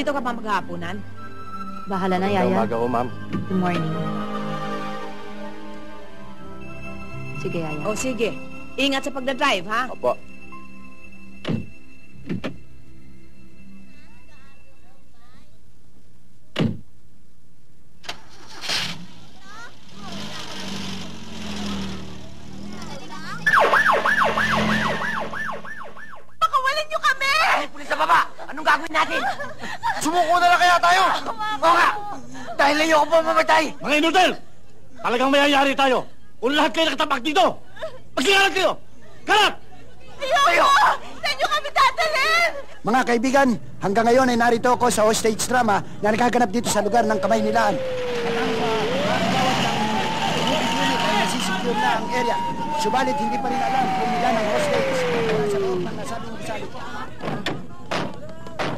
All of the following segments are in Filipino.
Nandito ka pa maghahaponan? Bahala na, Yaya. Umaga ko, ma'am. Good morning. Sige, Yaya. O, sige. Ingat sa pagdadrive, ha? Opo. Pakawalan niyo kami! Ay, pulis sa baba! Anong gagawin natin? Sumuko na lang kaya tayo! Oo nga! Dahil ayoko pa mamatay! Mga inudel! Talagang mayayari tayo! Kung lahat kayo nakatapak dito! Magsigalan kayo! Karat! Tayo! Saan niyo kami dadalhin? Mga kaibigan, hanggang ngayon ay narito ako sa hostage drama na nagaganap dito sa lugar ng Kamaynilaan. Nasisecure na ang area. Subalit hindi pa rin alam kung ilan ang hostage sa loob ng nasabing gusali.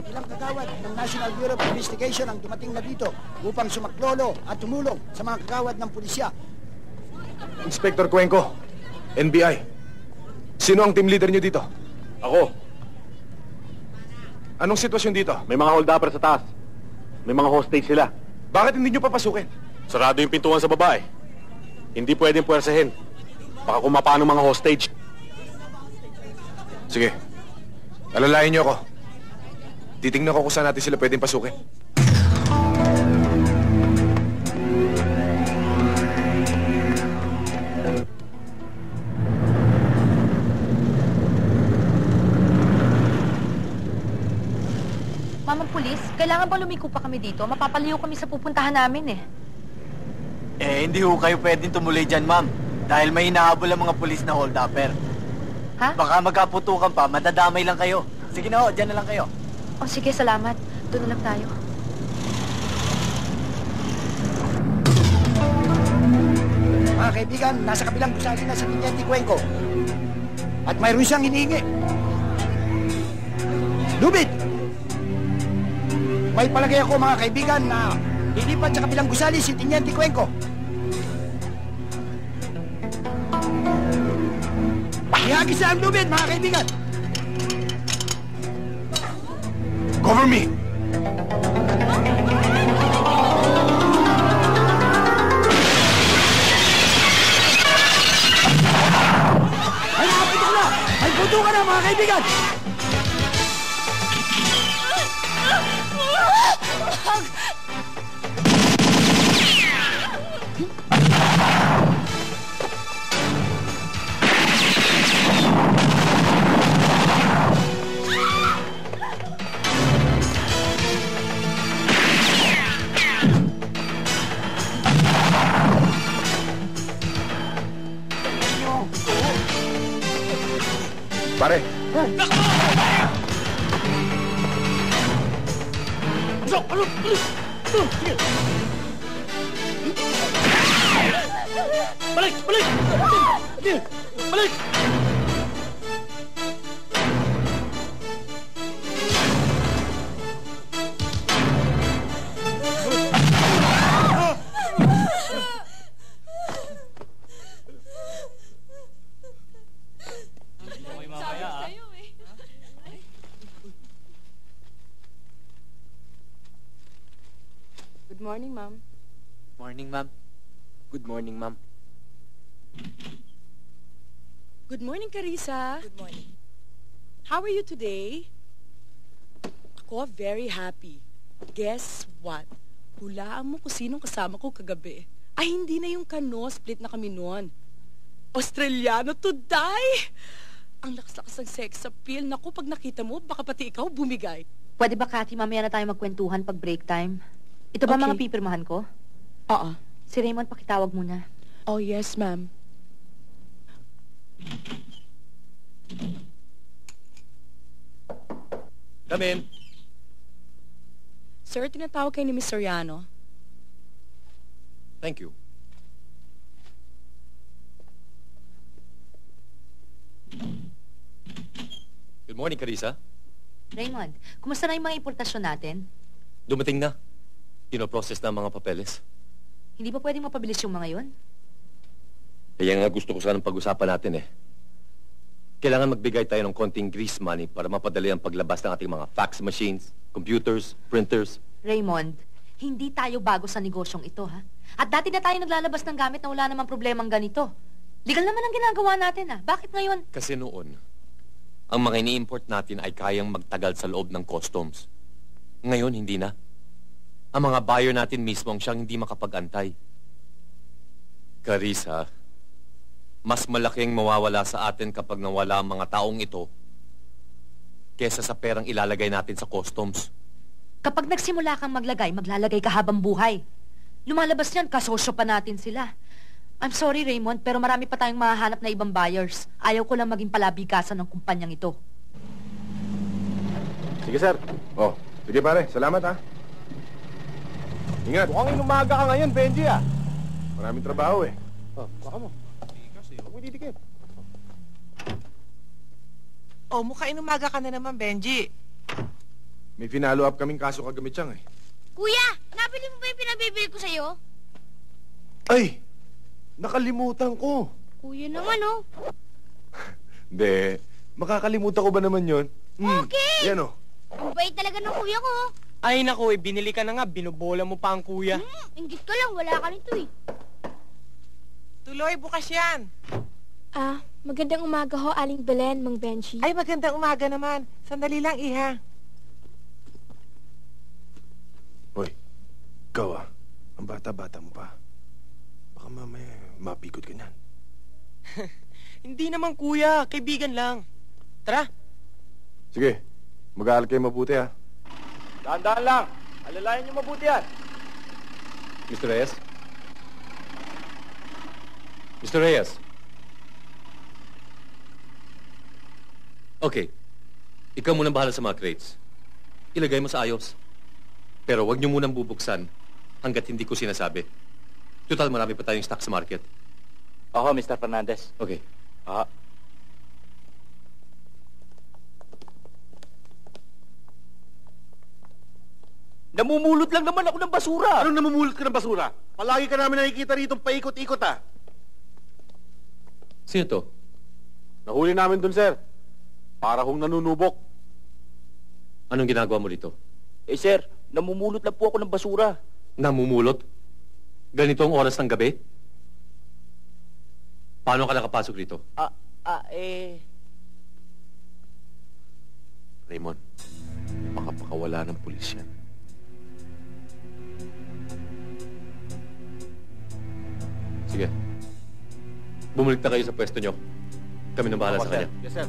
Ilang kagawad ng National Bureau of Investigation ang dumating na dito upang sumaklolo at tumulong sa mga kagawad ng pulisya. Inspector Cuenco, NBI. Sino ang team leader niyo dito? Ako. Anong sitwasyon dito? May mga hold-upper sa taas. May mga hostage sila. Bakit hindi niyo papasukin? Sarado yung pintuan sa baba eh. Hindi pwedeng puwersahin. Baka kumapa ng mga hostage. Sige. Alalayan niyo ako. Titingnan ko kung saan natin sila pwedeng pasukin. Mamang pulis, kailangan ba lumiko pa kami dito? Mapapaliw kami sa pupuntahan namin eh. Eh, hindi ho kayo pwedeng tumuloy dyan, ma'am. Dahil may hinahabol ang mga pulis na hold-upper. Ha? Baka magkaputukan pa, madadamay lang kayo. Sige na ho, dyan na lang kayo. O sige, salamat. Doon na lang tayo. Mga kaibigan, nasa kabilang gusali na si Tiniente Cuenco. At mayroon siyang hinihingi. Lubid! May palagay ako mga kaibigan na lilipat sa kabilang gusali si Tiniente Cuenco. Ihagis na ang lubid mga kaibigan! Cover me! Ay nakaputok na! Ay putukan na mga kaibigan! Pare! Balik! Balik! Balik! Good morning, ma'am. Morning, ma'am. Good morning, ma'am. Good morning, Carissa. Good morning. How are you today? Ako, very happy. Guess what? Hulaan mo kung sinong kasama ko kagabi. Ay, hindi na yung kano. Split na kami noon. Australiano to die! Ang lakas-lakas ng sex appeal. Naku, pag nakita mo, baka pati ikaw bumigay. Pwede ba, Cathy, mamaya na tayo magkwentuhan pag break time? Ito ba Okay. mga pipirmahan ko? Oo. Si Raymond, pakitawag muna. Oh, yes, ma'am. Come in. Sir, tinatawag kayo ni Miss Soriano. Thank you. Good morning, Carissa. Raymond, kumusta na yung mga importasyon natin? Dumating na. Pinoprocess na ang mga papeles. Hindi ba pwedeng mapabilis yung mga yun? Kaya nga gusto ko sanang pag-usapan natin eh. Kailangan magbigay tayo ng konting grease money para mapadali ang paglabas ng ating mga fax machines, computers, printers. Raymond, hindi tayo bago sa negosyong ito, ha? At dati na tayo naglalabas ng gamit na wala namang problemang ganito. Legal naman ang ginagawa natin, ha? Bakit ngayon? Kasi noon, ang mga ini-import natin ay kayang magtagal sa loob ng customs. Ngayon, hindi na. Ang mga buyer natin mismo ang siyang hindi makapag-antay. Carissa, mas malaking mawawala sa atin kapag nawala ang mga taong ito kesa sa perang ilalagay natin sa customs. Kapag nagsimula kang maglagay, maglalagay ka habang buhay. Lumalabas yan, kasosyo pa natin sila. I'm sorry, Raymond, pero marami pa tayong mahahanap na ibang buyers. Ayaw ko lang maging palabikasan ng kumpanyang ito. Sige, sir. Oh, sige pare. Salamat, ha. Ingat. Mukhang inumaga ka ngayon, Benji, ah. Maraming trabaho, eh. Oh, baka mo. Huwag mo didikit. Oh, mukha inumaga ka na naman, Benji. May finalo up kaming kaso kagamit siyang, eh. Kuya, nabili mo ba yung pinabibili ko sa'yo? Ay! Nakalimutan ko. Kuya naman, oh. Hindi. Makakalimutan ko ba naman yon? Okay. Yan, oh. Ang bait talaga ng kuya ko. Ay, naku, binili ka na nga. Binubola mo pa ang kuya. Inggit ka lang, wala ka nito eh. Tuloy, bukas yan. Magandang umaga ho, Aling Belen, Mang Benji. Ay, magandang umaga naman. Sandali lang, Iha. Hoy, ikaw, ah. Ang bata-bata mo pa. Baka mamaya mapikot ka niyan. Hindi naman, kuya. Kaibigan lang. Tara. Sige, mag-aaral kayo mabuti, ha. Dahan-dahan lang. Alalayan niyo mabuti yan. Mr. Reyes? Mr. Reyes? Okay. Ikaw munang bahala sa mga crates. Ilagay mo sa ayos. Pero huwag niyo munang bubuksan hanggat hindi ko sinasabi. Total, marami pa tayong stock sa market. Oo, Mr. Fernandez. Okay. Namumulot lang naman ako ng basura. Anong namumulot ka ng basura? Palagi ka namin nakikita rito paikot-ikot, ha? Sino to? Nahuli namin dun, sir. Para hong nanunubok. Anong ginagawa mo dito? Eh, sir, namumulot lang po ako ng basura. Namumulot? Ganito ang oras ng gabi? Paano ka nakapasok dito? Raymond, baka pakawala ng pulis yan. Sige. Bumalik na kayo sa pwesto nyo. Kami nang bahala sa kanya. Yes, sir.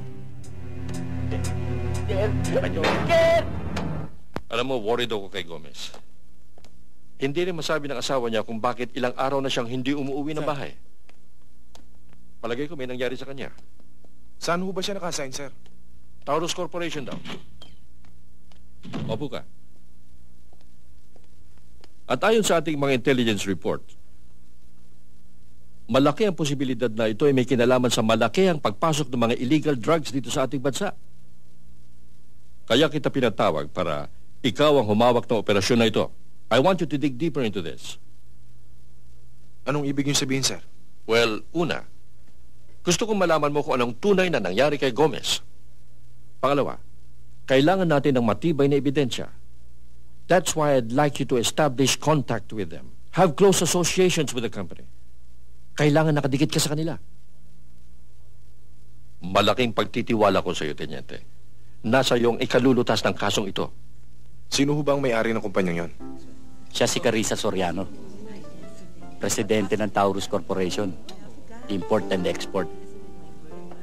Alam mo, worried ako kay Gomez. Hindi rin masabi ng asawa niya kung bakit ilang araw na siyang hindi umuwi ng bahay. Palagay ko may nangyari sa kanya. Saan ho ba siya nakasign, sir? Taurus Corporation daw. Opo ka. At ayon sa ating mga intelligence report, malaki ang posibilidad na ito ay may kinalaman sa malaki ang pagpasok ng mga illegal drugs dito sa ating bansa. Kaya kita pinatawag para ikaw ang humawak ng operasyon na ito. I want you to dig deeper into this. Anong ibig niyo sabihin, sir? Well, una, gusto kong malaman mo kung anong tunay na nangyari kay Gomez. Pangalawa, kailangan natin ng matibay na ebidensya. That's why I'd like you to establish contact with them. Have close associations with the company. Kailangan nakadikit ka sa kanila. Malaking pagtitiwala ko sa iyo, Tenyente. Nasa iyong ikalulutas ng kasong ito. Sino ho ba ang may-ari ng kumpanyang yon? Siya si Carissa Soriano, presidente ng Taurus Corporation, import and export.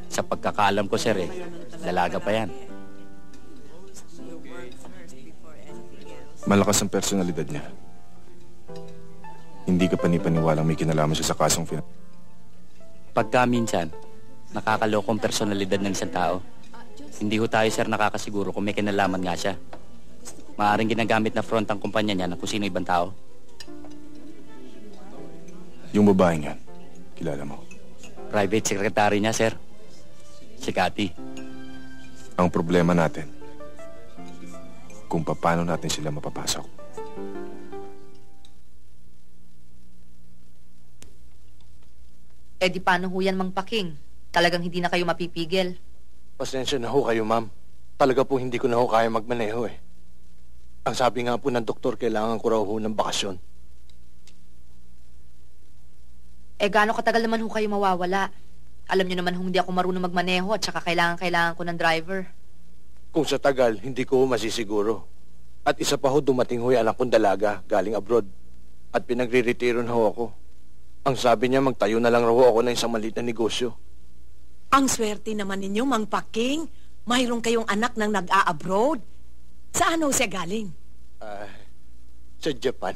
Sa pagkakaalam ko, sir, dalaga pa yan. Malakas ang personalidad niya. Hindi ka panipaniwalang may kinalaman siya sa kasong Pagka minsan, nakakalokong personalidad ng isang tao, hindi ho tayo, sir, nakakasiguro kung may kinalaman nga siya. Maaaring ginagamit na front ang kumpanya niya na kung sino ibang tao. Yung babaeng yan, kilala mo? Private secretary niya, sir. Si Cathy. Ang problema natin, kung paano natin sila mapapasok. Eh di paano ho yan, Mang Paking? Talagang hindi na kayo mapipigil. Pasensya na ho kayo, ma'am. Talaga po hindi ko na ho kaya magmaneho, eh. Ang sabi nga po ng doktor, kailangan ko raw ho ng bakasyon. Eh, gaano katagal naman ho kayo mawawala? Alam niyo naman hindi ako marunong magmaneho at saka kailangan ko ng driver. Kung sa tagal, hindi ko masisiguro. At isa pa ho, dumating ho yung anak kong dalaga galing abroad. At pinagre-retiro na ho ako. Ang sabi niya, magtayo na lang raw ako ng isang maliit na negosyo. Ang swerte naman ninyo, Mang Paking. Mayroon kayong anak nang nag-a-abroad. Saan ho siya galing? Sa Japan.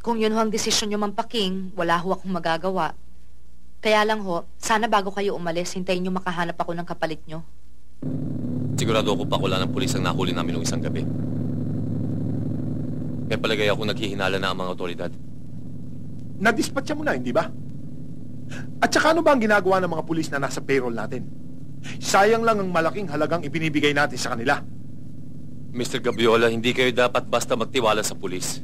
Kung yun ho ang desisyon niyo, Mang Paking, wala ho akong magagawa. Kaya lang ho, sana bago kayo umalis, hintayin niyo makahanap ako ng kapalit niyo. Sigurado ako pa wala ng pulis ang nahuli namin noong isang gabi. May palagay ako naghihinala na ang mga otoridad. Nadispatcha mo na, hindi ba? At saka ano ba ang ginagawa ng mga pulis na nasa payroll natin? Sayang lang ang malaking halagang ibinibigay natin sa kanila. Mr. Gabiola, hindi kayo dapat basta magtiwala sa pulis.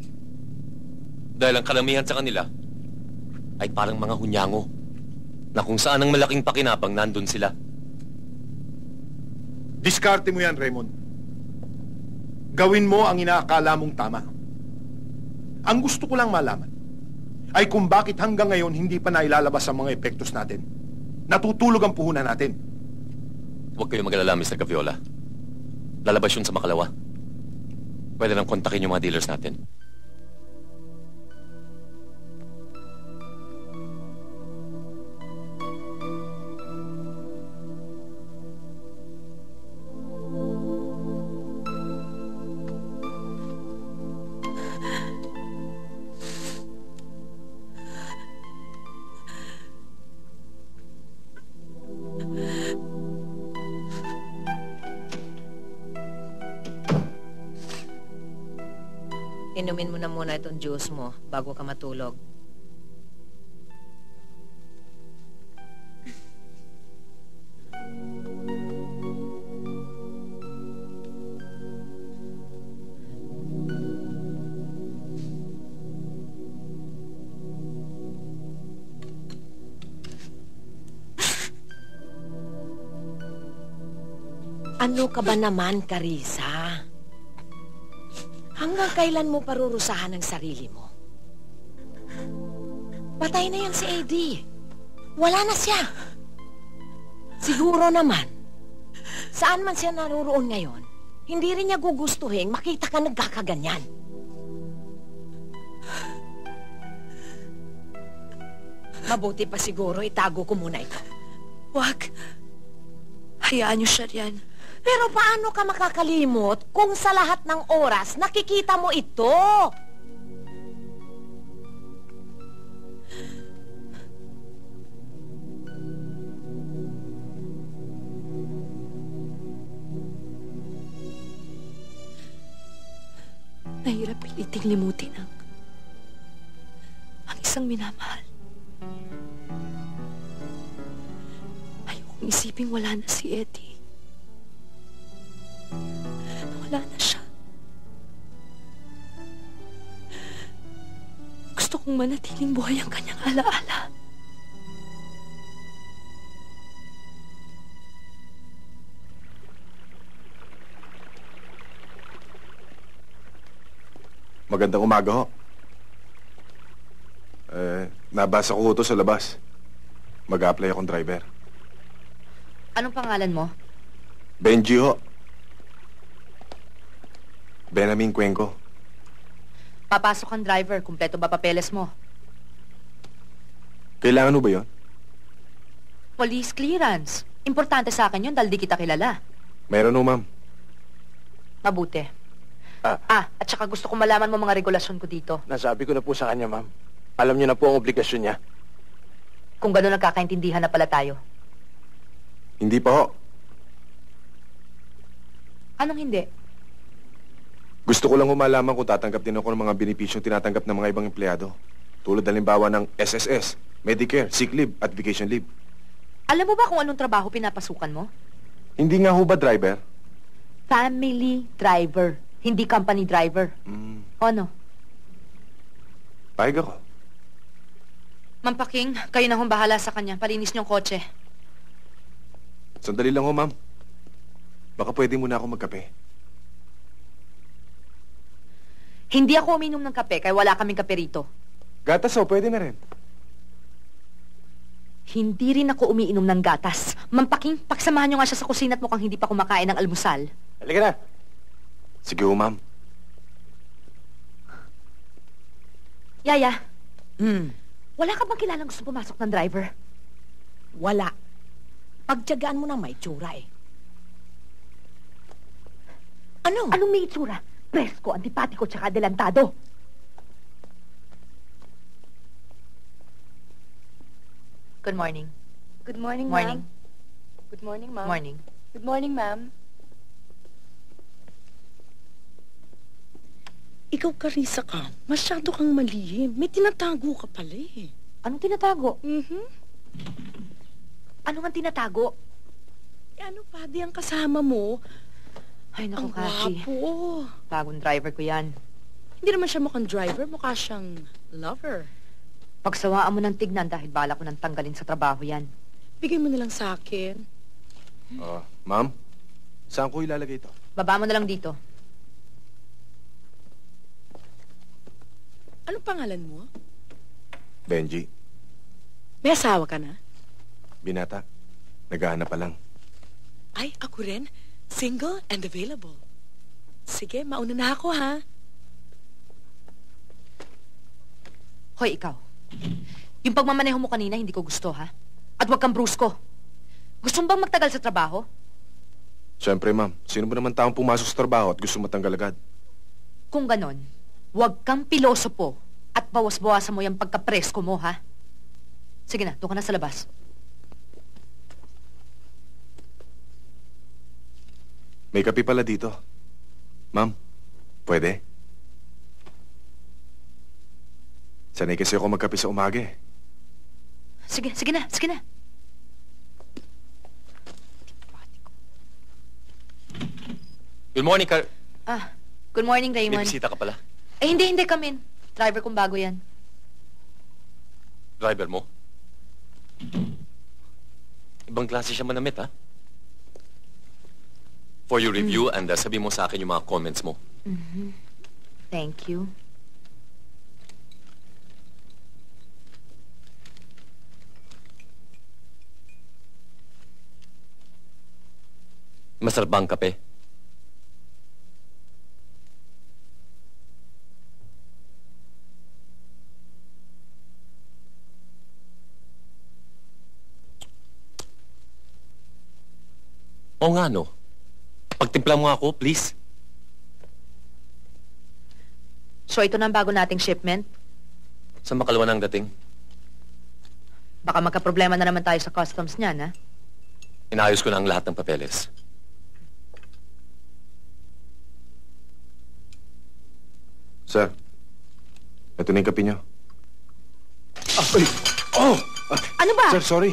Dahil ang karamihan sa kanila ay parang mga hunyango na kung saan ang malaking pakinabang nandun sila. Diskarte mo yan, Raymond. Gawin mo ang inaakala mong tama. Ang gusto ko lang malaman ay kung bakit hanggang ngayon hindi pa nailalabas ang mga epektos natin. Natutulog ang puhunan natin. Huwag kayo mag-alala, Mr. Gaviola. Lalabas yun sa makalawa. Pwede nang kontakin yung mga dealers natin. Inumin mo na muna itong juice mo bago ka matulog. Ano ka ba naman, Carissa? Hanggang kailan mo parurusahan ang sarili mo? Patay na yan si Eddie. Wala na siya. Siguro naman, saan man siya naroon ngayon, hindi rin niya gugustuhin makita ka nagkakaganyan. Mabuti pa siguro itago ko muna ito. Wag. Hayaan niyo siya riyan. Pero paano ka makakalimot kung sa lahat ng oras nakikita mo ito? Nahirap piliting limutin ang isang minamahal. Ayokong isiping wala na si Eddie. Wala na siya. Gusto kong manatiling buhay ang kanyang alaala. Magandang umaga ho. Nabasa ko ito sa labas. Mag-a-apply akong driver. Anong pangalan mo? Benji ho. Benjamin Cuenco. Papasok ang driver. Kumpleto ba papeles mo? Kailangan mo ba yun? Police clearance. Importante sa akin yun dahil di kita kilala. Meron ho, ma'am. Mabuti. At saka gusto ko malaman mo mga regulasyon ko dito. Nasabi ko na po sa kanya, ma'am. Alam niyo na po ang obligasyon niya. Kung gano'n nagkakaintindihan na pala tayo. Hindi pa ho. Anong hindi? Gusto ko lang malaman kung tatanggap din ako ng mga benepisyong tinatanggap ng mga ibang empleyado. Tulad halimbawa ng SSS, Medicare, sick leave at vacation leave. Alam mo ba kung anong trabaho pinapasukan mo? Hindi nga ho ba driver? Family driver, hindi company driver. O ano? Pahig ako. Ma'am Paking, kayo na hong bahala sa kanya. Palinis niyong kotse. Sandali lang ho, ma'am. Baka pwede muna ako magkape. Hindi ako uminom ng kape, kaya wala kaming kape rito. Gatas ho, pwede na rin. Hindi rin ako umiinom ng gatas. Mampaking, paksamahan nyo nga siya sa kusina at mukhang hindi pa kumakain ng almusal. Halika na. Sige ho, ma'am. Yaya, wala ka bang kilalang gusto pumasok ng driver? Wala. Pagtiyagaan mo na may tsura eh. Ano? Anong may itsura? Presko, antipatiko, tsaka adelantado. Good morning. Good morning, Morning. ma'am. Good morning, ma'am. Morning. Good morning, ma'am. Ikaw, Carissa ka. Masyado kang malihim. May tinatago ka pala eh. Anong tinatago? Ano nga tinatago? Eh, ano pa, di ang kasama mo? Ay, naku, Ang Cassie. gwapo. Bagong driver ko yan. Hindi naman siya mukhang driver, mukha siyang lover. Pagsawaan mo ng tignan dahil bala ko nang tanggalin sa trabaho yan. Bigay mo na lang sa akin. Ma'am, saan ko ilalagay ito? Baba mo na lang dito. Anong pangalan mo? Benji, May asawa ka na? binata. Naghahanap pa lang. Ay, ako rin. Single and available. Sige, mauna na ako, ha? Hoy, ikaw. Yung pagmamaneho mo kanina, hindi ko gusto, ha? At huwag kang brusko. Gusto mo bang magtagal sa trabaho? Siyempre, ma'am. Sino ba naman taong pumasok sa trabaho at gusto matanggal agad? Kung ganon, huwag kang pilosopo at bawas-bawasan mo yung pagkapresko mo, ha? Sige na, doon ka na sa labas. May kape pala dito. Ma'am, pwede? Sanay kasi ako magkape sa umaga eh. Sige, sige na, sige na. Good morning, Good morning, May Raymond. bisita ka pala. Eh, hindi, come in. Driver kong bago yan. Driver mo? Ibang klase siya manamit, ha? For your review and sabi mo sa akin yung mga comments mo. Thank you. Masarap ba ang kape? Oo nga, no? Pagtimpla mo ako, please. So, ito na ang bago nating shipment. Sa makalawa ng dating. Baka magka-problema na naman tayo sa customs niyan, ha? Inayos ko na ang lahat ng papeles. Sir, ito na yung kape niyo. Ay! Oh! Ano ba? Sir, sorry.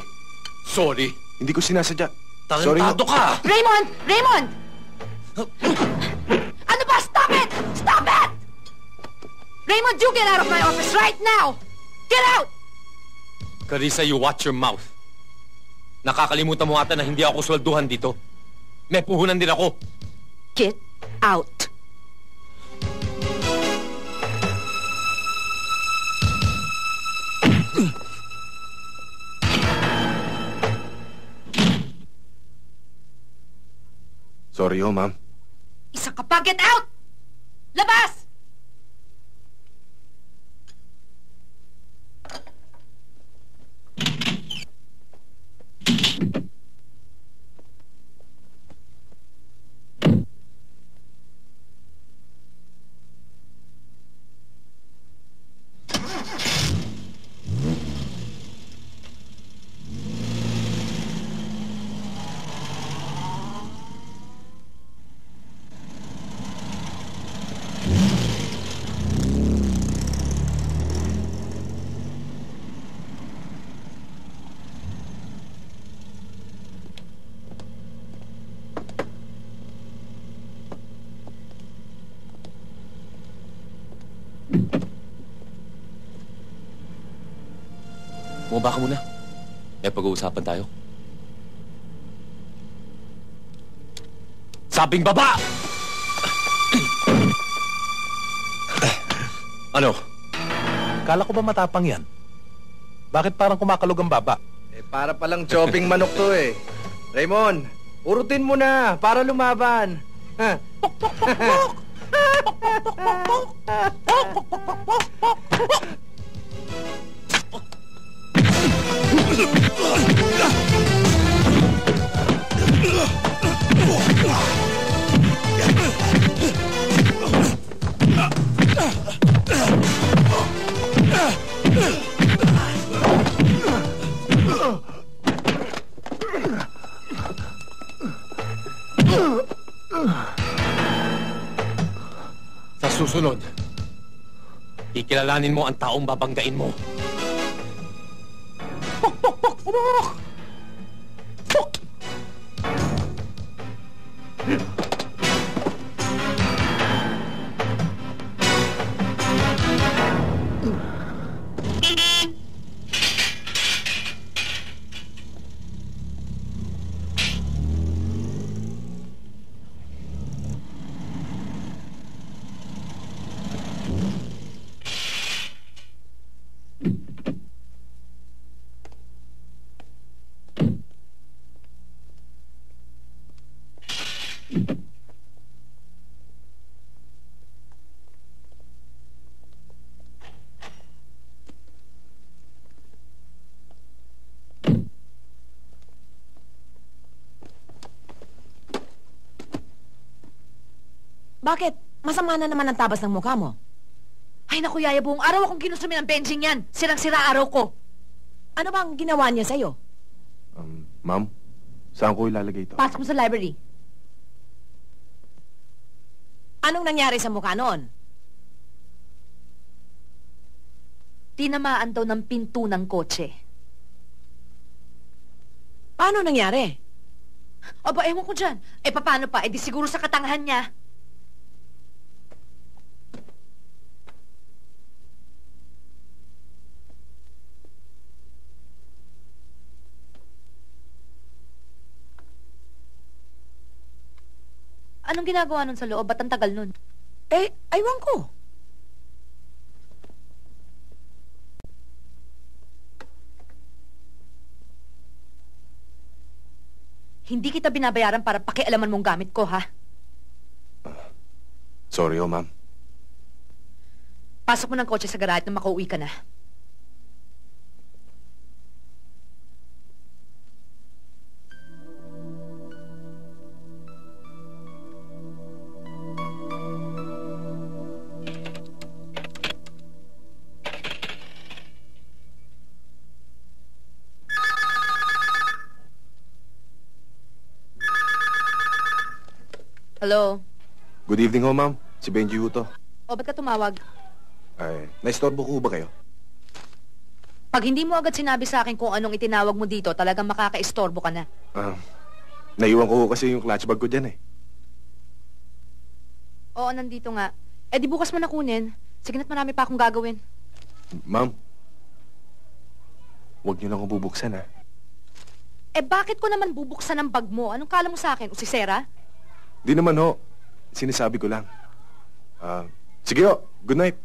Sorry? Hindi ko sinasadya. Tarantado ka! Raymond! Raymond! Ano ba? Stop it! Stop it! Raymond, you get out of my office right now! Get out! Carissa, you watch your mouth. Nakakalimutan mo ata na hindi ako swelduhan dito. May puhunan din ako. Get out! Sorry ho, ma'am. Isa ka pa! Get out! Labas! Bumaba ka muna. May pag-uusapan tayo. Sabing baba! Ano? Kala ko ba matapang yan? Bakit parang kumakalog ang baba? Para palang chopping manok to eh. Raymond, urutin mo na para lumaban. Ha? Sa susunod, kikilalanin mo ang taong babanggain mo. Bakit? Masama na naman ang tabas ng mukha mo. Ay naku, Yaya, buong araw akong ginusumin ng benching yan. Sirang-sira araw ko. Ano bang ginawa niya sa'yo? Ma'am, saan ko ilalagay ito? Pasok mo sa library. Anong nangyari sa mukha noon? Tinamaan daw ng pinto ng kotse. Paano nangyari? Aba, ewan ko dyan. Eh, paano pa? Eh, di siguro sa katangahan niya. Anong ginagawa nun sa loob? Ba't ang tagal nun? Eh, aywan ko. Hindi kita binabayaran para pakialaman mong gamit ko, ha? Sorry, ma'am. Pasok mo ng kotse sa garage na makauwi ka na. Hello? Good evening ho, ma'am. Si Benji ho to. O, ba't ka tumawag? Ay, naistorbo ko ba kayo? Pag hindi mo agad sinabi sa akin kung anong itinawag mo dito, talagang makaka-istorbo ka na. Naiwan ko ho kasi yung clutch bag ko dyan eh. Oo, nandito nga. Eh, di bukas mo na kunin. Sige na't marami pa akong gagawin. Ma'am, huwag niyo lang akong bubuksan, ha? Eh, bakit ko naman bubuksan ang bag mo? Anong kala mo sa akin? Usisera? Di naman ho. Sinasabi ko lang. Sige ho. Good night.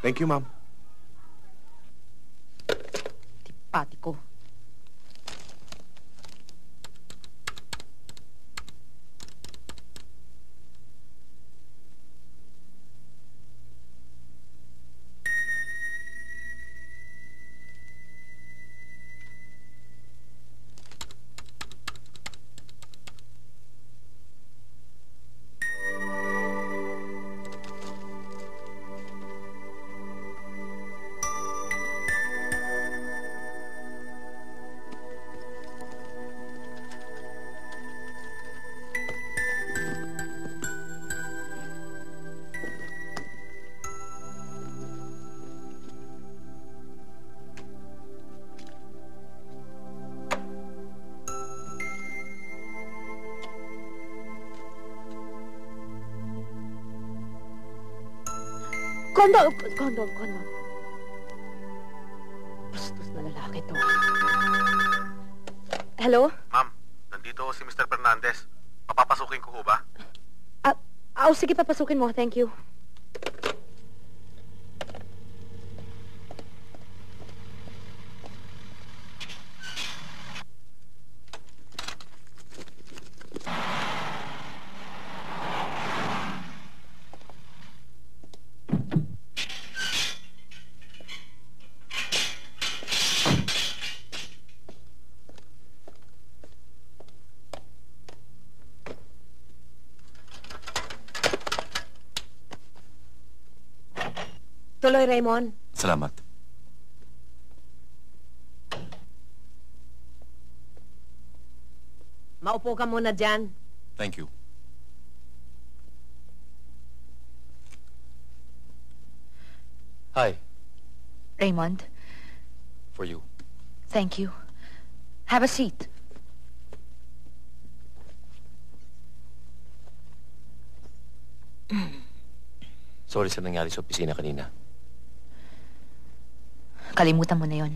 Thank you, ma'am. Tipati ko. Condom. Bastos na lalaki to. Hello? Ma'am, nandito si Mr. Fernandez. Papapasukin ko ho ba? Sige, papasukin mo. Thank you. Tuloy, Raymond. Salamat. Maupo ka muna dyan. Thank you. Hi, Raymond, for you. thank you. Have a seat. Sorry sa nangyari sa opisina kanina. Kalimutan mo na yon.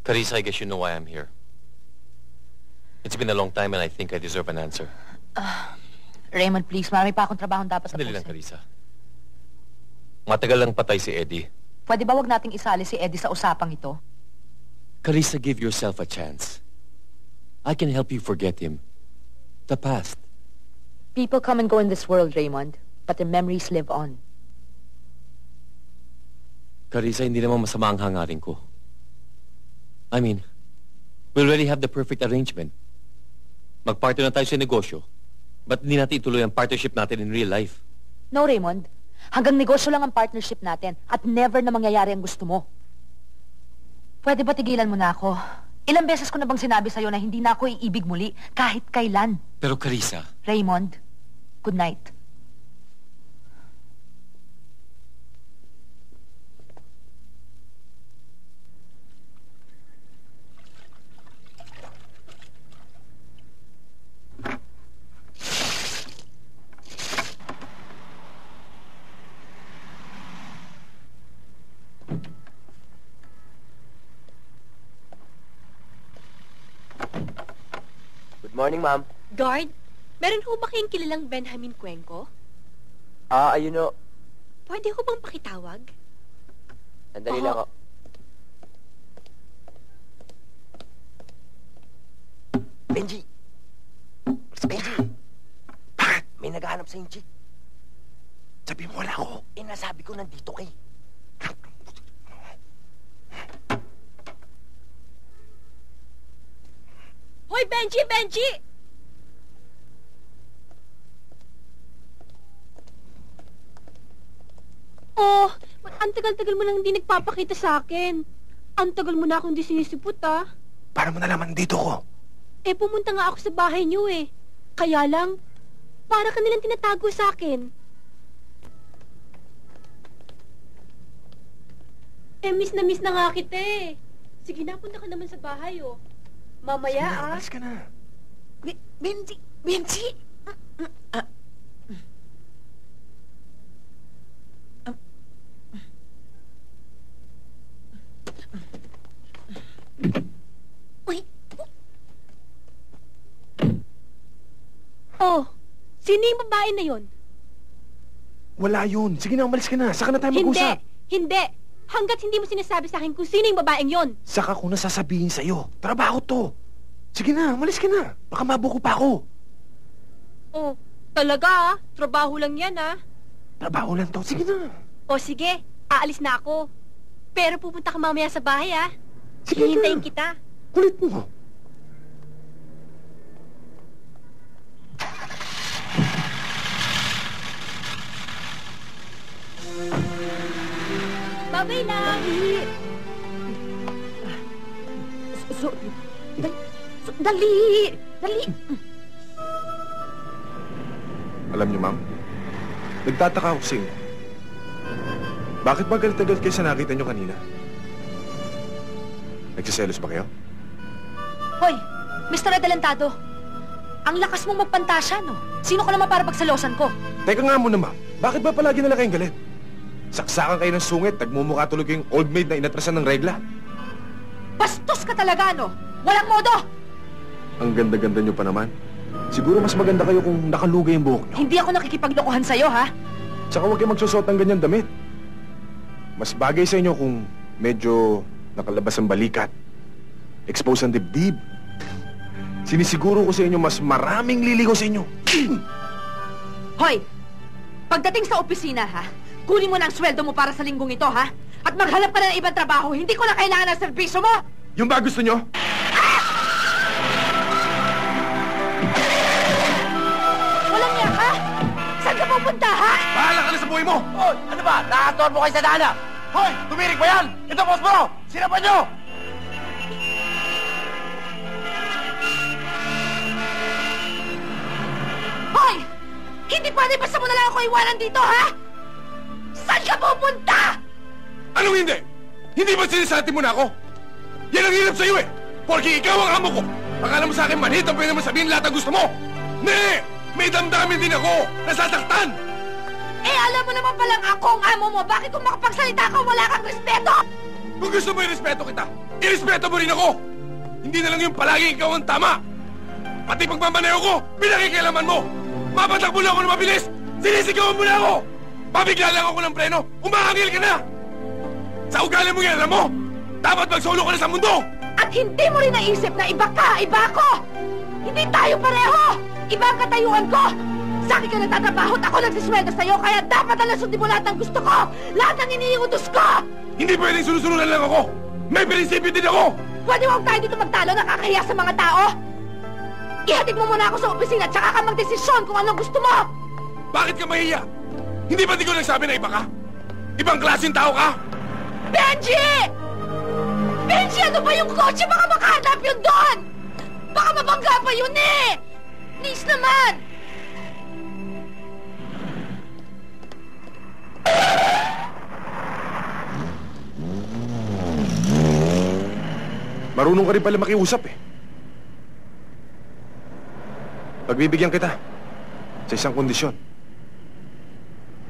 Carissa, I guess you know why I'm here. It's been a long time and I think I deserve an answer. Raymond, please, marami pa akong trabaho dapat Sandali lang, tapusin. Carissa. Matagal lang patay si Eddie. Pwede ba wag nating isali si Eddie sa usapang ito? Carissa, give yourself a chance. I can help you forget him. The past. People come and go in this world, Raymond, but their memories live on. Carissa, hindi naman masama ang hangarin ko. I mean, we already have the perfect arrangement. Mag-partner na tayo sa negosyo, but hindi natin ituloy ang partnership natin in real life. No, Raymond. Hanggang negosyo lang ang partnership natin at never na mangyayari ang gusto mo. Pwede ba tigilan mo na ako? Ilang beses ko na bang sinabi sa'yo na hindi na ako iibig muli kahit kailan? Pero Carissa... Raymond, good night. Good morning, ma'am. Guard, meron ho ba kayong kilalang Benjamin Cuenco? Ayun o. Pwede ho bang pakitawag? Sandali lang ako. Benji! Benji! Bakit? May naghahanap sa yung chick. Sabi mo wala ako. Nasabi ko nandito kay. Hoy, Benji! Benji! Oh, ang tagal-tagal mo lang hindi nagpapakita sa akin. Ang tagal mo na akong di sinisipot, ah. Paano mo nalaman dito ko? Pumunta nga ako sa bahay niyo, eh. Kaya lang, para ka nilang tinatago sa akin. Miss na nga kita, eh. Sige na, punta ka naman sa bahay, oh. Mamaya, Sige na, umalis ka na. Benji! Benji! Oh, sino yung babae na yon? Wala yun. Sige na, umalis ka na. Saka na tayo Hindi! mag-usap. Hindi! Hanggat hindi mo sinasabi sa akin kung sino yung babaeng yon. Saka ko nasasabihin sa'yo. Trabaho to. Sige na, umalis ka na. Baka mabuko pa ako. Oh, talaga, ah. Trabaho lang yan, ah. Trabaho lang to. Sige na. O sige, aalis na ako. Pero pupunta ka mamaya sa bahay, ah. Sige Hihintayin na. kita. Kulit mo. Babay lang. Dali! Dali! Alam niyo, ma'am, nagtataka ako sa inyo. Bakit ba galit na galit kayo sa nakita niyo kanina? Nagsiselos ba kayo? Hoy, Mr. Adelantado. Ang lakas mong magpantasya, no? Sino ka naman para pagsalosan ko? Teka nga muna, ma'am. Bakit ba palagi na lang kayong galit? Saksakan kayo ng sungit, nagmumukha tuloy kayong old maid na inatrasan ng regla. Bastos ka talaga, no? Walang modo! Ang ganda-ganda nyo pa naman. Siguro mas maganda kayo kung nakalugay yung buhok nyo. Hindi ako nakikipaglokohan sa'yo, ha? Tsaka huwag kayo magsusot ng ganyan damit. Mas bagay sa inyo kung medyo nakalabas ang balikat. Expose ang dibdib. Sinisiguro ko sa inyo mas maraming liligaw sa inyo. Hoy! Pagdating sa opisina, ha? Kunin mo na ang sweldo mo para sa linggong ito, ha? At maghanap ka na ng ibang trabaho. Hindi ko na kailangan ng serbisyo mo! Yung ba gusto nyo? Walang niya ka? Saan ka pupunta, ha? Bahala ka na sa buhay mo! Hoy, ano ba? Nakatorbo kayo sa dana! Hoy, tumirik ba yan? Ito, boss bro! Sinapan nyo! Hoy! Hindi pwede basta mo na lang ako iwanan dito, ha? Saan ka pupunta? Anong hindi? Hindi ba sinisati mo na ako? Yan ang hirap sa'yo eh! Porque ikaw ang amo ko! Akala mo sa akin manhit ang pwede mo sabihin lahat ang gusto mo! Nee! May damdamin din ako! Nasasaktan! Eh, alam mo naman palang ako ang amo mo. Bakit kung makapagsalita ka, wala kang respeto? Kung gusto mo irespeto kita, irespeto mo rin ako! Hindi na lang yung palagi ikaw ang tama! Pati pagmamaneho ko, pinakikialaman mo! Mapatakbo na ako na mabilis! Sinisigawan mo na ako! Pabigla lang ako ng preno, umahangil ka na! Sa ugali mo yan, alam mo! Dapat magsolo ka na sa mundo! At hindi mo rin naisip na iba ka, iba ako! Hindi tayo pareho! Iba ang katayuan ko! Sa akin ka nagtatrabaho at ako nagsisweldo sa'yo, kaya dapat alasundin mo lahat ng gusto ko! Lahat ng iniutos ko! Hindi pwedeng sunusunuran lang ako! May prinsipyo din ako! Pwede huwag tayo dito magtalo, nakakahiya sa mga tao! Ihatid mo muna ako sa opisina at saka ka magdesisyon kung anong gusto mo! Bakit ka mahiya? Hindi ba di ko nagsabi na iba ka? Ibang klaseng tao ka? Benji! Benji, ano ba yung kotse? Baka makahanap yun doon! Baka mabangga pa yun eh! Please naman! Marunong ka rin pala makiusap eh. Pagbibigyan kita sa isang kondisyon.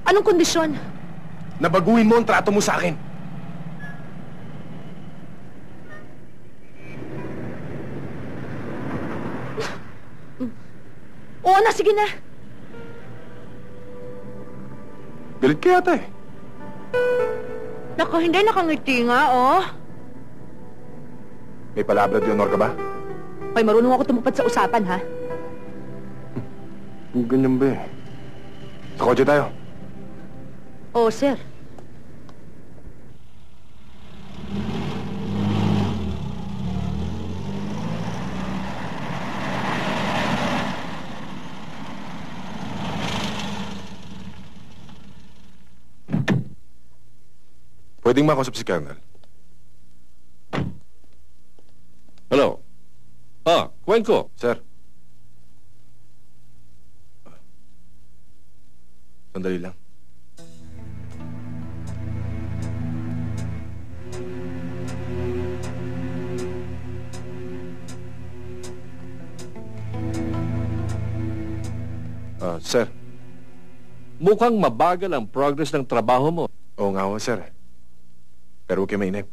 Anong kondisyon? Nabaguhin mo ang trato mo sa akin. Oo na, sige na. Galit ka yata eh. Naku, hindi nakangiti nga, oh. May palabra de honor ka ba? Hoy, marunong ako tumupad sa usapan, ha? Ganyan ba eh. Sa kotse tayo. Oo, sir. Pwedeng makausap si Colonel. Hello? Cuenco. Sir. Sandali lang. Sir. Mukhang mabagal ang progress ng trabaho mo. Oo nga ho, sir. Pero huwag kayo mainip.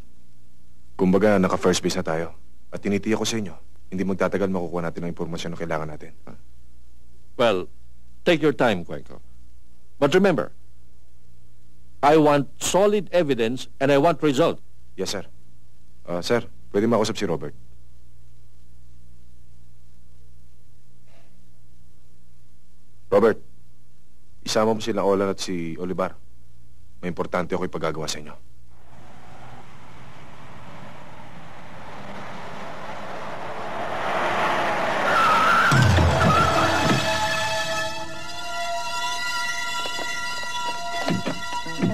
Kumbaga, naka-first base na tayo. At tinitiyak ko sa inyo, hindi magtatagal makukuha natin ang impormasyon na kailangan natin. Well, take your time, Cuenco. But remember, I want solid evidence and I want results. Yes, sir. Sir, pwede makausap si Robert. Robert, isama mo silang Olan at si Olivar. May importante ako ipagagawa sa inyo.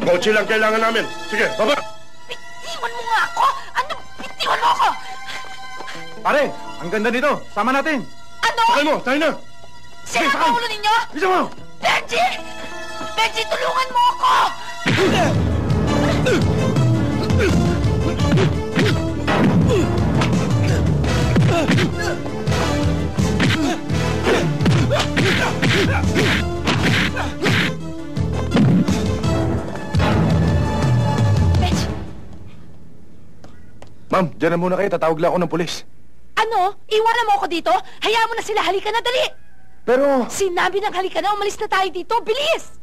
Kotse lang kailangan namin. Sige, baba! Bitiwan mo nga ako! Ano? Bitiwan mo ako! Pare, ang ganda nito. Sama natin. Ano? Sakay mo, tayo na! Sira ang ulo ninyo? Bisa mo! Benji! Benji, tulungan mo ako! Ma'am, dyan na muna kayo. Tatawag lang ako ng pulis. Ano? Iwanan mo ako dito? Hayaan mo na sila. Halika na, dali! Pero... Sinabi ng halika na. Umalis na tayo dito. Bilis!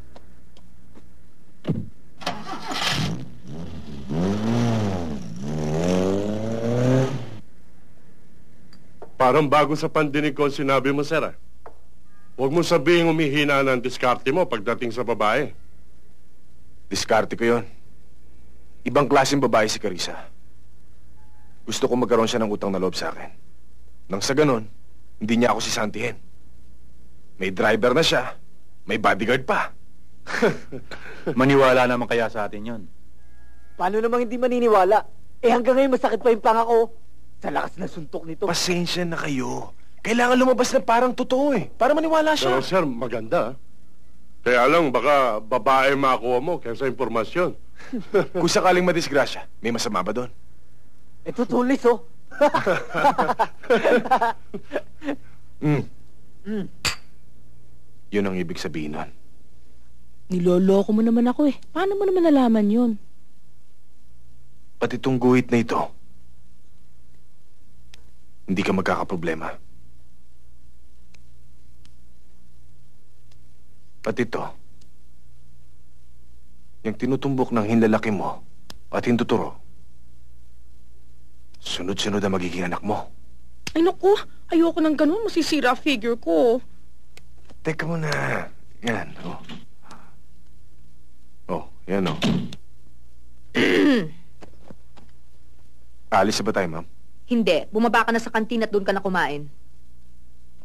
Parang bago sa pandinig ko ang sinabi mo, sir. Huwag mo sabihin umihina ng diskarte mo pagdating sa babae. Diskarte ko yon. Ibang klaseng babae si Carissa. Gusto ko magkaroon siya ng utang na loob sa akin. Nang sa ganon, hindi niya ako sisantihin. May driver na siya, may bodyguard pa. Maniwala naman kaya sa atin yon. Paano namang hindi maniniwala? Eh hanggang ngayon masakit pa yung panga ko. Sa lakas na suntok nito. Pasensya na kayo. Kailangan lumabas na parang totoo eh. Para maniwala siya. Pero sir, maganda. Kaya lang, baka babae makuha mo kaysa impormasyon. Kung sakaling madisgrasya, may masama ba doon? Eh, tutulis, oh. Yun ang ibig sabihin nun. Niloloko mo naman ako eh. Paano mo naman nalaman yun? Pati itong guhit na ito, hindi ka magkakaproblema. Pati ito, yung tinutumbok ng hinlalaki mo at hinduturo, sunod-sunod ang magiging anak mo. Ay naku, ayoko ng ganun. Masisira figure ko. Teka muna. Yan, oh. Oh, yan, oh. Alis na ba tayo, ma'am? Hindi. Bumaba ka na sa kantin at doon ka na kumain.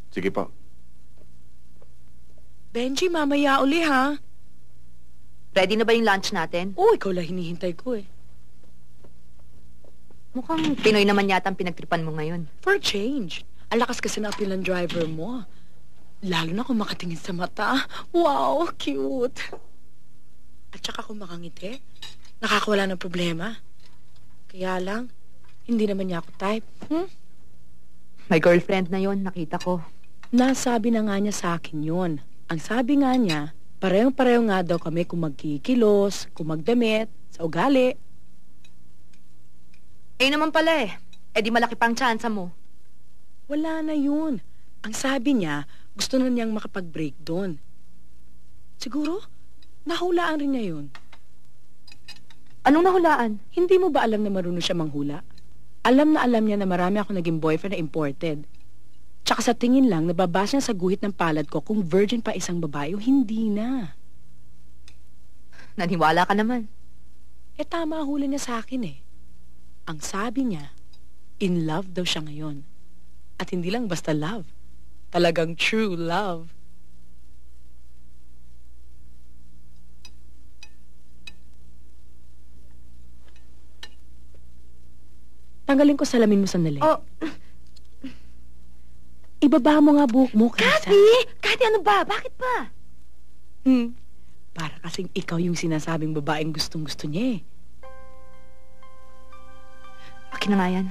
Sige po. Benji, mamaya uli ha. Ready na ba yung lunch natin? Oh, ikaw lang hinihintay ko eh. Mukhang Pinoy naman yata ang pinagtripan mo ngayon. For a change. Ang lakas kasi ng appeal ng driver mo. Lalo na kung makatingin sa mata. Wow, cute. At saka kung makangiti, nakakawala ng problema. Kaya lang, hindi naman niya ako type. My girlfriend na yon, nakita ko. Nasabi na nga niya sa akin yon. Ang sabi nga niya, parehong-pareho nga daw kami kung magkikilos, kung magdamit, sa ugali. Eh naman pala eh. Eh di malaki pang tsansa mo. Wala na yun. Ang sabi niya, gusto na niyang makapag-break doon. Siguro, nahulaan rin niya yun. Anong nahulaan? Hindi mo ba alam na marunong siya manghula? Alam na alam niya na marami ako naging boyfriend na imported. Tsaka sa tingin lang, nababasa niya sa guhit ng palad ko kung virgin pa isang babae o hindi na. Naniwala ka naman. Eh tama ang huli niya sa akin eh. Ang sabi niya, in love daw siya ngayon. At hindi lang basta love. Talagang true love. Tanggalin ko salamin mo sandali. Oh. Ibaba mo nga buhok mo, Carissa. Kathy, ano ba? Bakit ba? Para kasing ikaw yung sinasabing babaeng gustong-gusto niya eh. Akin na nga yan.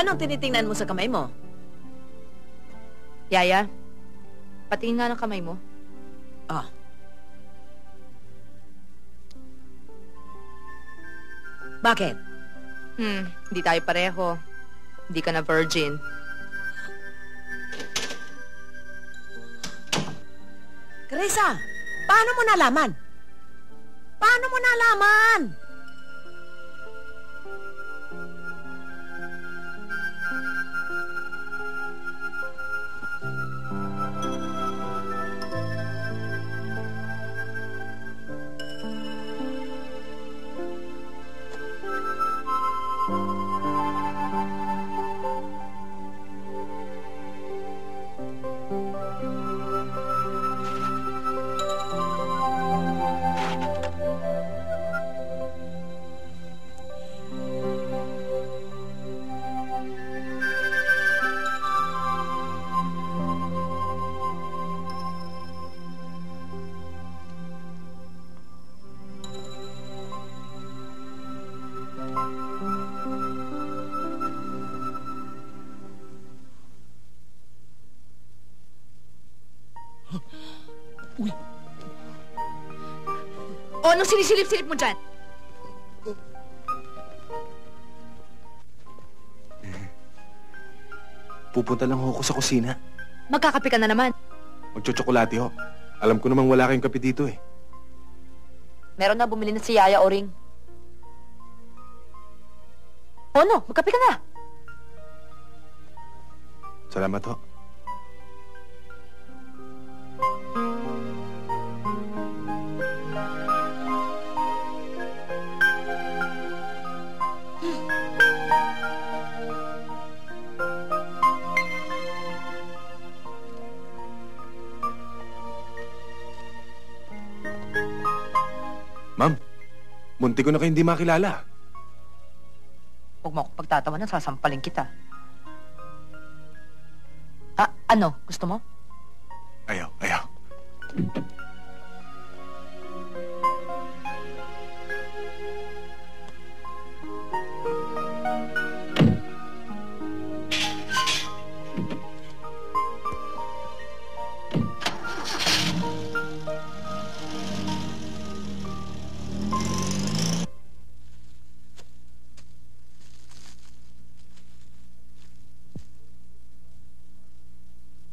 Anong tinitingnan mo sa kamay mo? Yaya, patingin nga ng kamay mo. Ah. Bakit? Hindi tayo pareho. Hindi ka na virgin. Risa, paano mo nalaman? Paano mo nalaman? Uy! O, anong sinisilip-silip mo dyan? Pupunta lang ho ako sa kusina. Magkakape ka na naman. Magtsotsokolate ho. Alam ko namang wala kayong kape dito eh. Meron na, bumili na si Yaya Oring. O no, magkape ka na. Salamat ho. Ma'am, munti ko na kayo hindi makilala. Huwag mo akong pagtatawanan, sasampalin kita. Ah, ano? Gusto mo? Ayaw, ayaw.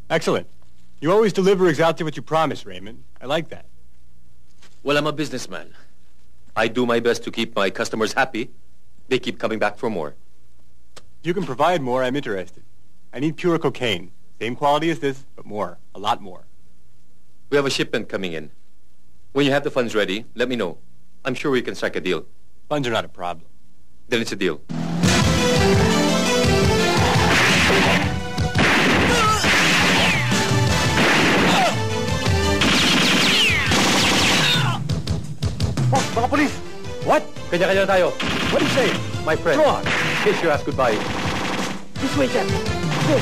Excellent. You always deliver exactly what you promise, Raymond. I like that. Well, I'm a businessman. I do my best to keep my customers happy. They keep coming back for more. If you can provide more, I'm interested. I need pure cocaine. Same quality as this, but more. A lot more. We have a shipment coming in. When you have the funds ready, let me know. I'm sure we can strike a deal. Funds are not a problem. Then it's a deal. Oh, mga polis! What? Kanya-kanya tayo. What do you say? My friend. Go on. Kiss your ass goodbye. This way, Jack. Go.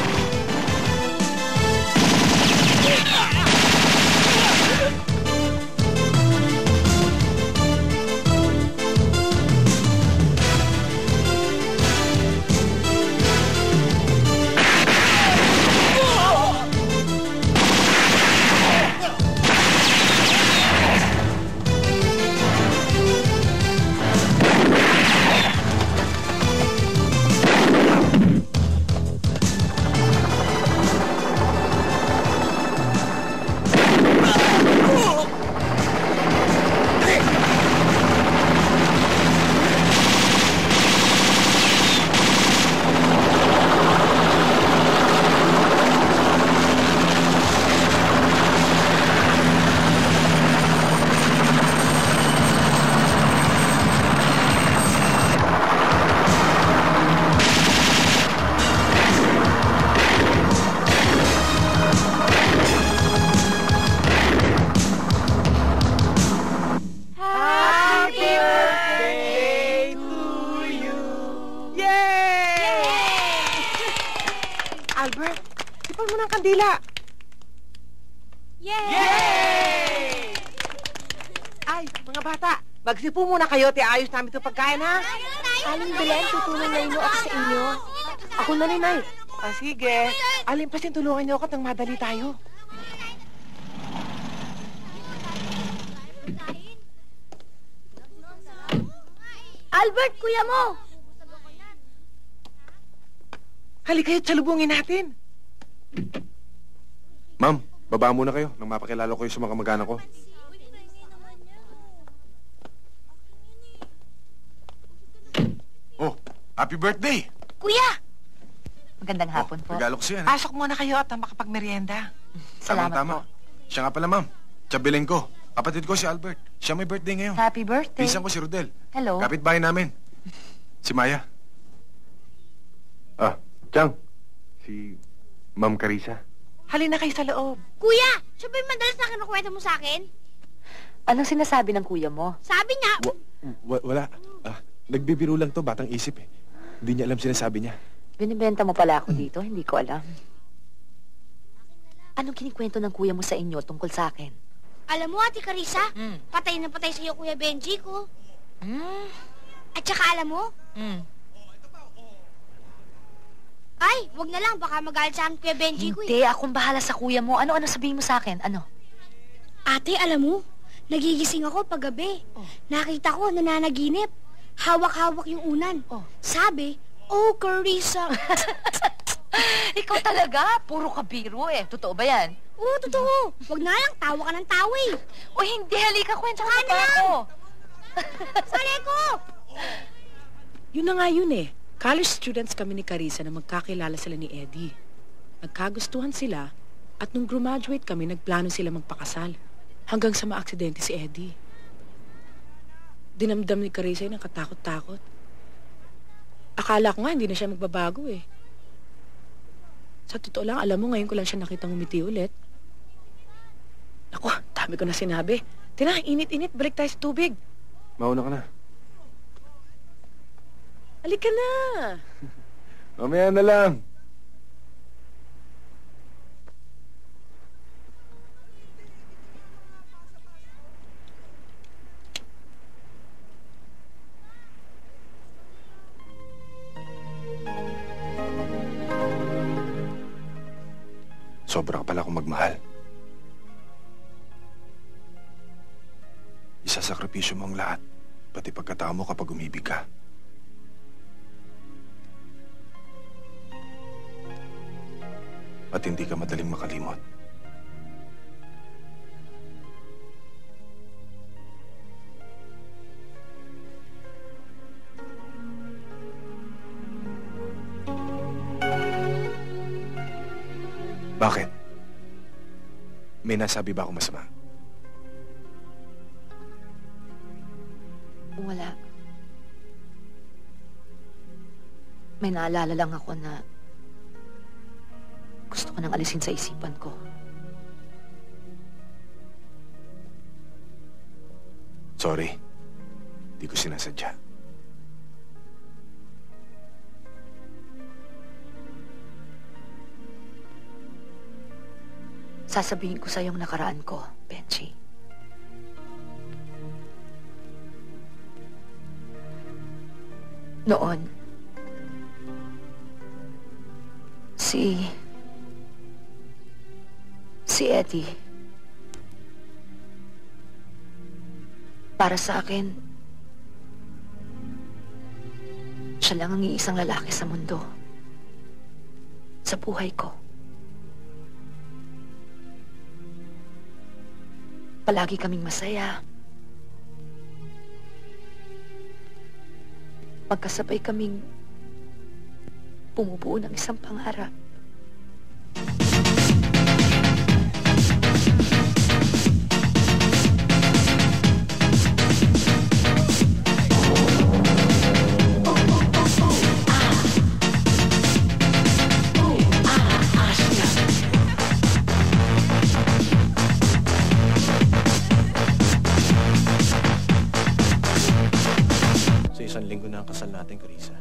Albert, sipan mo ng kandila. Yay! Ay, mga bata, magsipo muna kayo, ayos namin itong pagkain, ha? Aling Belen, tutulong na ino ako sa inyo. Ako na rin, Nay. Ah, sige. Aling Pasin, tulungan niyo ako nang madali tayo. Albert, kuya mo! Halika kayo't salubungin natin. Ma'am, Baba muna kayo nang mapakilala ko kayo sa mga kamag-anak ko. Oh, happy birthday! Kuya! Magandang hapon po. Regalo ko siya. Pasok muna kayo at makapagmerienda. Salamat Tama. Siya nga pala, ma'am. Tsabilin ko. Kapatid ko si Albert. Siya may birthday ngayon. Happy birthday. Pinsan ko si Rodel. Hello. Kapitbahay namin. Si Maya. Ah, Chang. Si Ma'am Carissa. Halina kayo sa loob. Kuya, siya ba yung madalas na kinukwento mo sa akin? Anong sinasabi ng kuya mo? Sabi niya... Wala. Nagbibiro lang to, batang isip eh. Hindi niya alam sinasabi niya. Binibenta mo pala ako dito, hindi ko alam. Anong kinikwento ng kuya mo sa inyo tungkol sa akin? Alam mo, Ate Carissa, patay na patay sa'yo Kuya Benji ko. At saka alam mo, ay, wag na lang, baka magalit sa akin Kuya Benji ko. Hindi, akong bahala sa kuya mo. Ano sabihin mo sa akin? Ano? Ate, alam mo, nagigising ako paggabi. Nakita ko, nananaginip. Hawak-hawak yung unan. Sabi, oh, Carissa. Ikaw talaga, puro kabiro eh. Totoo ba yan? Oo, totoo. Wag na lang, tawa ka ng tawa eh. O hindi, halika, kwento ka na ako. Sali ko! Yun na nga yun eh. College students kami ni Carissa na magkakilala sila ni Eddie. Nagkagustuhan sila at nung graduate kami, nagplano sila magpakasal. Hanggang sa maaksidente si Eddie. Dinamdam ni Carissa yung katakot-takot. Akala ko nga hindi na siya magbabago eh. Sa totoo lang, alam mo, ngayon ko lang siya nakitang umiti ulit. Ako, dami ko na sinabi. Tina, init-init, balik tayo sa tubig. Mauna ka na. Halika na. Mamaya na lang. Sobra ka pala akong magmahal. Isasakripisyo mo ang lahat, pati pagkatao mo kapag umibig ka. At hindi ka madaling makalimot. Bakit? May nasabi ba akong masama? Wala. May naalala lang ako na gusto ko nang alisin sa isipan ko. Sorry. Di ko sinasadya. Sasabihin ko sa yung nakaraan ko, Benji. Noon, si Eddie, para sa akin, siya lang ang iisang lalaki sa mundo, sa buhay ko. Palagi kaming masaya. Magkasabay kaming bumubuo ng isang pangarap. Isang linggo na ang kasal natin, Carissa.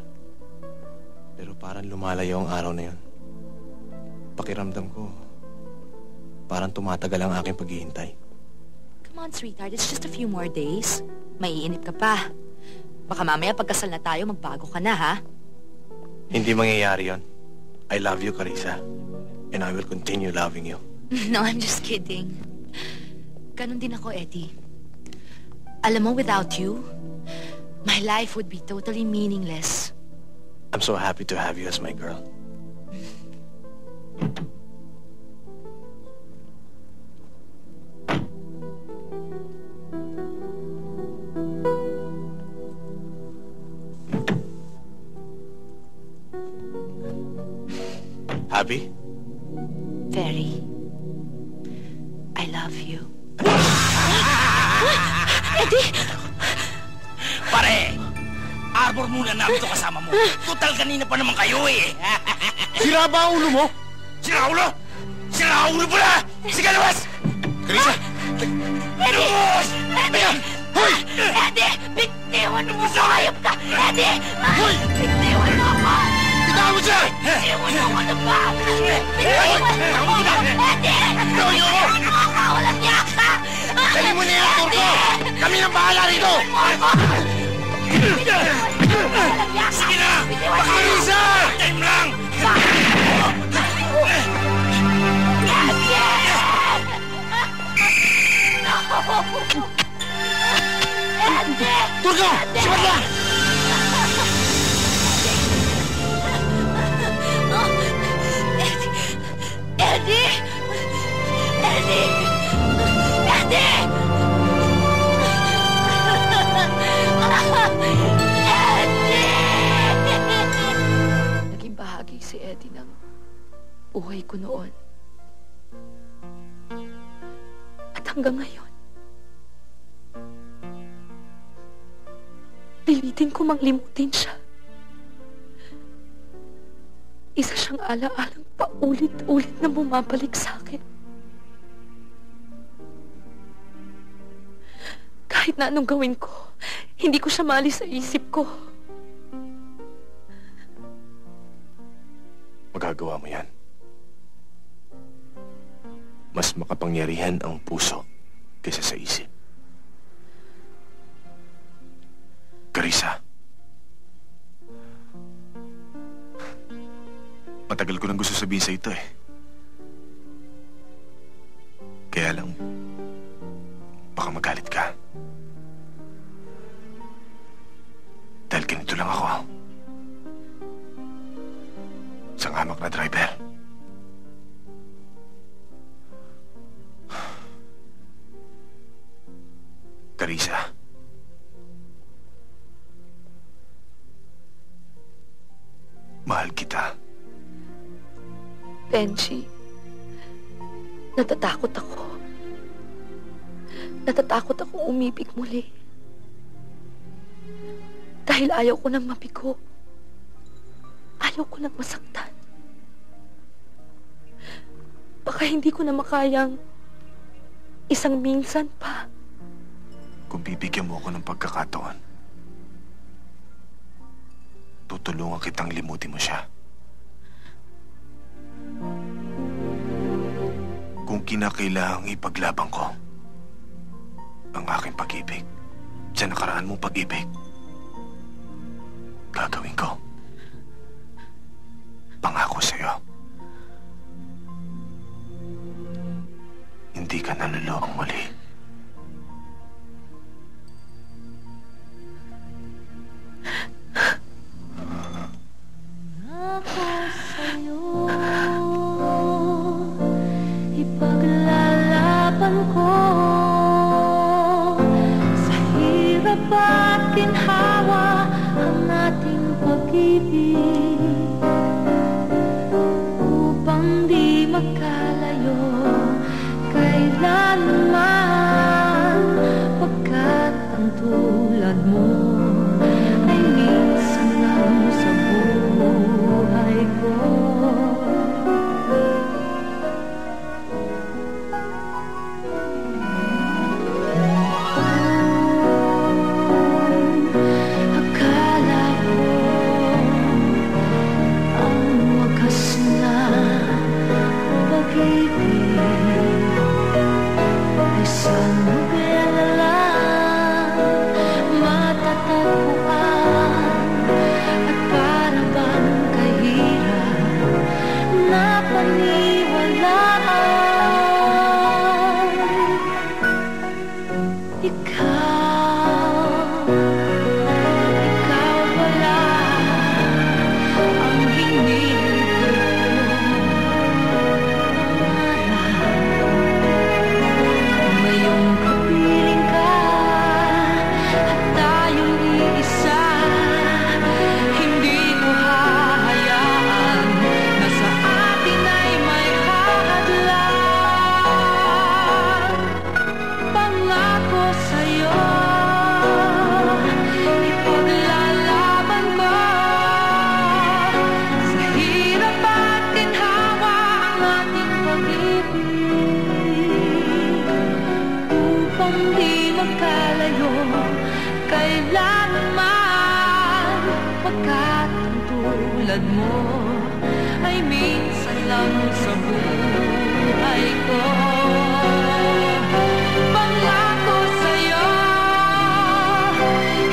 Pero parang lumalayo ang araw na yun. Pakiramdam ko, parang tumatagal ang aking paghihintay. Come on, sweetheart. It's just a few more days. Maiinip ka pa. Baka mamaya pagkasal na tayo, magbago ka na, ha? Hindi mangyayari yon. I love you, Carissa. And I will continue loving you. No, I'm just kidding. Ganon din ako, Eddie. Alam mo, without you, my life would be totally meaningless. I'm so happy to have you as my girl. happy? Very. I love you. Eddie! Pare! Arbor muna namin ito kasama mo. Total kanina pa naman kayo eh. Sira ba ang ulo mo? Sira ulo? Sira ulo mo na! Sige, labas! Carissa! Eddie! Eddie! Hoy! Eddie! Bitiwan mo sa hayop ka! Eddie! Hoy! Bitiwan mo ako! Bitawan mo siya! Bitiwan mo ako na ba? Bitiwan mo ako! Eddie! Bitawan niyo ako! Bitiwan mo ako! Walang yaka! Dali mo na yan, Turco! Kami nang bahala rito! Sige na! Carissa! Time lang! Turco! Sabat ka! Eddie! Eddie! Eddie! Naging bahagi si Eddie ng buhay ko noon. At hanggang ngayon, pilitin ko mang limutin siya. Isa siyang ala-alang paulit-ulit na bumabalik sa akin. Kahit na anong gawin ko, hindi ko siya maalis sa isip ko. Magagawa mo yan. Mas makapangyarihan ang puso kaysa sa isip. Carissa. Matagal ko nang gusto sabihin sa ito eh. Kaya lang, baka magalit ka. Dahil ganito lang ako. Isang hamak na driver. Carissa. Mahal kita. Benji, natatakot ako. Natatakot akong umibig muli. Dahil ayaw ko nang mabigo. Ayaw ko nang masaktan. Baka hindi ko na makayang isang minsan pa. Kung bibigyan mo ako ng pagkakataon, tutulungan kitang limutin mo siya. Kung kinakailangang ipaglaban ko ang aking pag-ibig sa nakaraan mong pag-ibig, gagawin ko. Pangako sa'yo. Hindi ka nalulokong muli. Ako sa'yo, ipaglalaban ko sa hirap at ginhawa ang ating pag-ibig upang di magkalayo kailanman. katulad mo ay minsan lang sa buhay ko. Pangako sa'yo,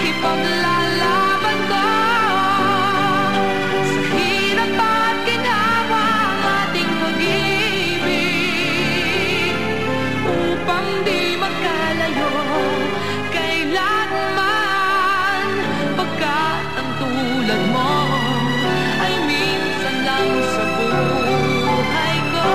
ipaglalaban ko sa hirap at ginawa ang ating pag-ibig upang di magkalayo kailanman, pagkat ang tulad mo ay minsan lang sa buhay ko.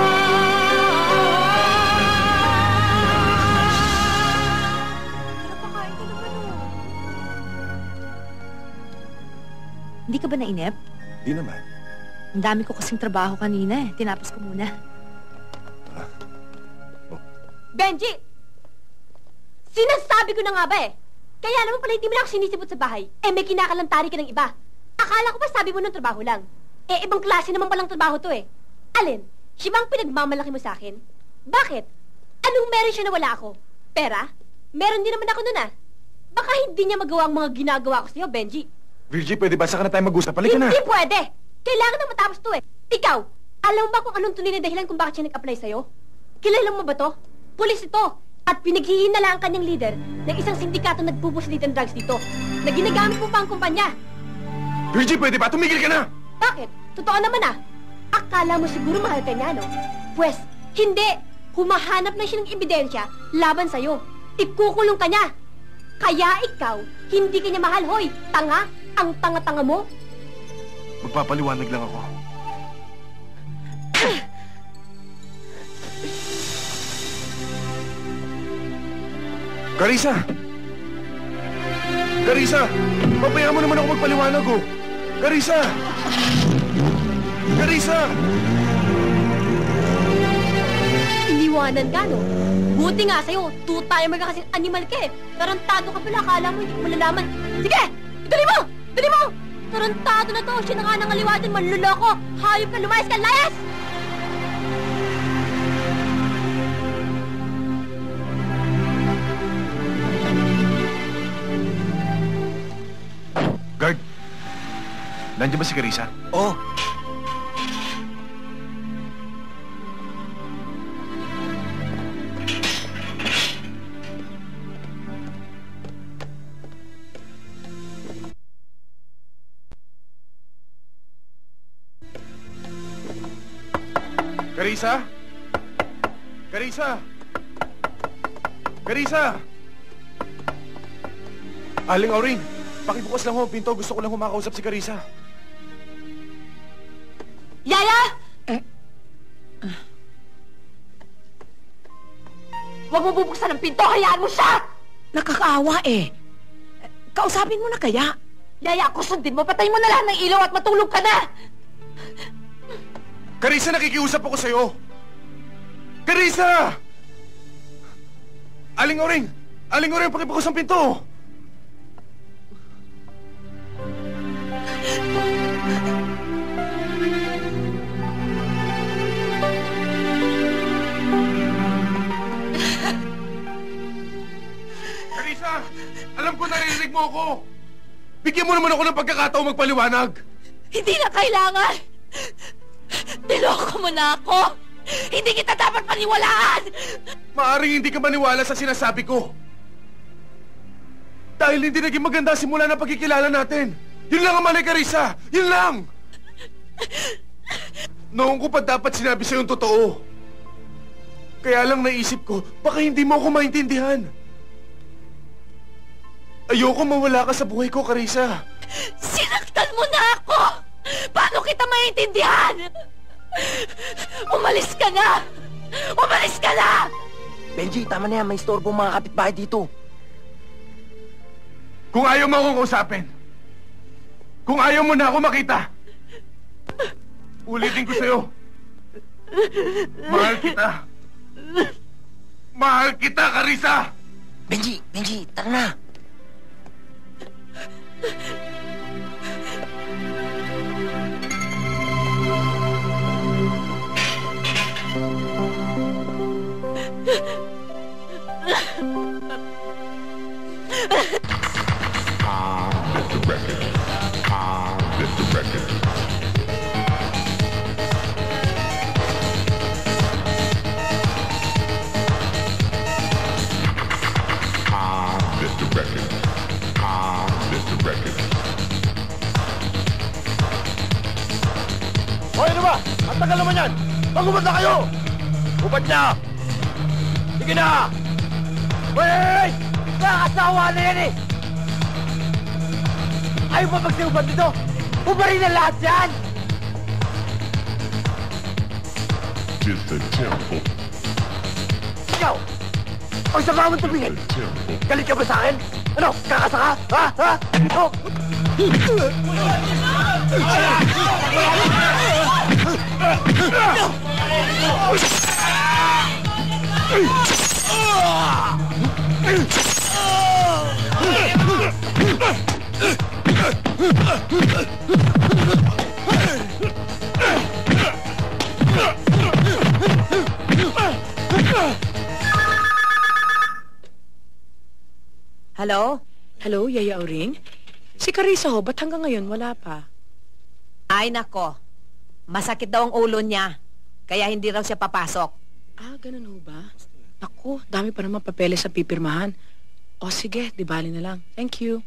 Hindi ka ba nainip? Di naman. Ang dami ko kasing trabaho kanina eh. Tinapos ko muna. Benji! Sinasabi ko na nga ba eh. Kaya naman pala hindi mo lang ako sinisipot sa bahay. Eh may kinakalantari ka ng iba. Akala ko ba sabi mo ng trabaho lang? Eh ibang klase naman palang trabaho to eh. Alin? Siya bang pinagmamalaki mo sa akin? Bakit? Anong meron siya na wala ako? Pera? Meron din naman ako nun ah. Baka hindi niya magawa ang mga ginagawa ko sa'yo, Benji. Virgie, pwede ba saka na tayo mag-usap? Halika na! Hindi pwede! Kailangan na matapos to eh. Ikaw, alam mo ba kung anong tunay na dahilan kung bakit siya nag-apply sa'yo? Kilala mo ba to? Pulis ito! At pinaghihinala ang kanyang leader ng isang sindikato nagpupuslid ng drugs dito na ginagamit mo pa ang kumpanya. Virgie, pwede ba? Tumigil ka na! Bakit? Totoo naman ah. Akala mo siguro mahal ka niya, no? Pwes, hindi! Humahanap na siya ng ebidensya laban sa'yo. Ikukulong ka niya. Kaya ikaw, hindi ka niya mahal, hoy! Tanga! Ang tanga-tanga mo! Magpapaliwanag lang ako. Carissa! Carissa! Pabayaan mo naman ako magpaliwanag, oh! Carissa! Carissa! Iniwanan ka, no? Buti nga sa'yo, two-timer ka kasing animal ka eh. Tarantado ka pala, akala mo hindi ko malalaman. Sige! Ituloy mo! Ituloy mo! Tarantado na to, siya na nga nangaliwatin, manluloko! Hayop ka, lumayas ka, layas! Guard! Nandiyan ba si Carissa? Oo. Carissa? Carissa? Carissa? Aling Auring, pakibukas lang ho ang pinto. Gusto ko lang humakausap si Carissa. Yaya! Huwag mo bubuksan ang pinto, hayaan mo siya! Nakakaawa eh. Kausapin mo na kaya? Yaya, ako sundin mo, patay mo na lahat ng ilaw at matulog ka na! Carissa, nakikiusap ako sa'yo! Carissa! Aling Auring! Aling Auring, pakibukas ang pinto! Carissa! Alam ko naririnig mo ako! Bigyan mo naman ako ng pagkakataong magpaliwanag! Hindi na kailangan! Niloko mo na ako! Hindi kita dapat paniwalaan! Maaring hindi ka maniwala sa sinasabi ko. Dahil hindi naging maganda simula ng pagkikilala natin. Yun lang ang mali, Carissa! Yun lang! Noong ko pa dapat sinabi sa'yo yung totoo. Kaya lang naisip ko, baka hindi mo ako maintindihan. Ayoko mawala ka sa buhay ko, Carissa. Sinaktan mo na ako! Paano kita maintindihan? Umalis ka na! Umalis ka na! Benji, tama na yan. May istorbo mga kapitbahay dito. Kung ayaw mo akong kausapin, kung ayaw mo na ako makita, ulitin ko sa'yo. Mahal kita. Mahal kita, Carissa! Benji, tara na. Mr. Record. Mr. Record. ba? Ang tagal naman yan! Magubad na kayo! Ubad na! Sige na! Wait! Nakakasawa na yan eh! Ayaw pa magsiubad dito! Ubarin na lahat yan! Did the temple. Ikaw! Ang sama mong tumingin! Galit ka ba sa akin? Ano? Kakasa ka? Ha? Ha? Oh! Hello? Hello, Yaya Auring? Si Carissa ho, ba't hanggang ngayon wala pa? Ay, nako. Masakit daw ang ulo niya. Kaya hindi raw siya papasok. Ah, ganun ho ba? Naku, dami pa naman papeles sa pipirmahan. O sige, di bali na lang. Thank you.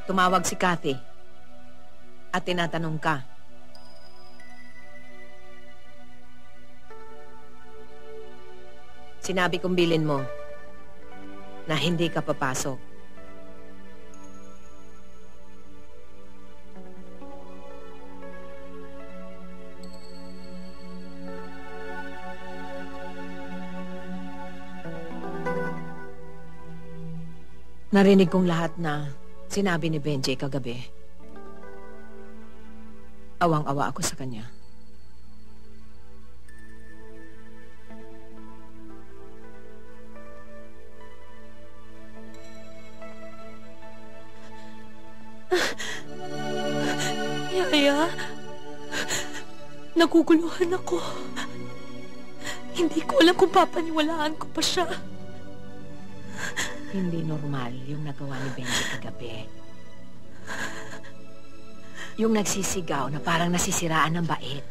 Tumawag si Kathy at tinatanong ka. Sinabi kong bilin mo na hindi ka papasok. Narinig kong lahat na sinabi ni Benji kagabi. Awang-awa ako sa kanya. Yaya, naguguluhan ako. Hindi ko alam kung papaniwalaan ko pa siya. Hindi normal yung nagawa ni Benji kagabi. Yung nagsisigaw na parang nasisiraan ng bait.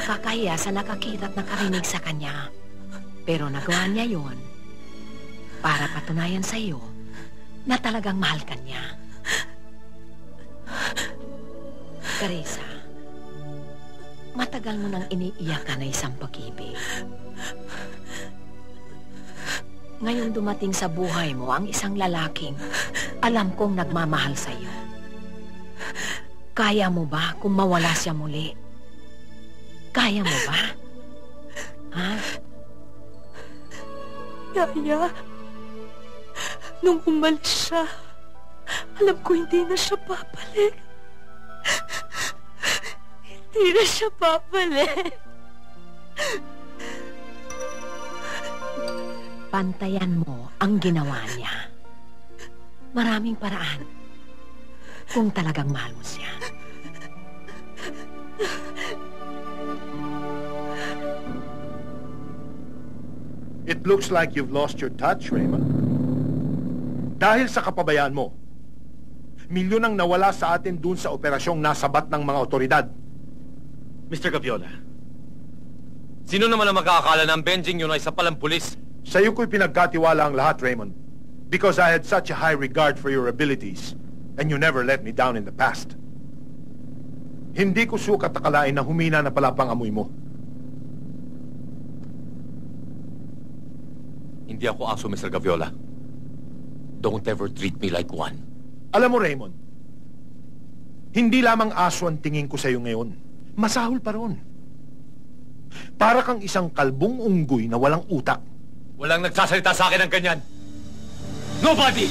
Nakakahiya sa nakakita at nakarinig sa kanya. Pero nagawa niya yon para patunayan sa iyo na talagang mahal ka niya. Carissa, matagal mo nang iniiyakan na isang pag-ibig. Ngayon dumating sa buhay mo ang isang lalaking alam kong nagmamahal sa iyo. Kaya mo ba kung mawala siya muli? Kaya mo ba? Ha? Yaya, nung umalis siya, alam ko hindi na siya papalik. Hindi na siya papalik. Pantayan mo ang ginawa niya. Maraming paraan kung talagang mahal mo siya. It looks like you've lost your touch, Raymond. Dahil sa kapabayaan mo, milyon ang nawala sa atin dun sa operasyong nasabat ng mga otoridad. Mr. Gaviola, sino naman ang makakakala ng Benjing yun ay isa palang pulis? Sa'yo ko'y pinagkatiwala ang lahat, Raymond, because I had such a high regard for your abilities, and you never let me down in the past. Hindi ko sukat akalain na humina na pala pang amoy mo. Hindi ako aso, Mr. Gaviola. Don't ever treat me like one. Alam mo, Raymond, hindi lamang aso ang tingin ko sa'yo ngayon. Masahol pa ron. Para kang isang kalbong unggoy na walang utak. Walang nagsasalita sa akin ng ganyan. Nobody!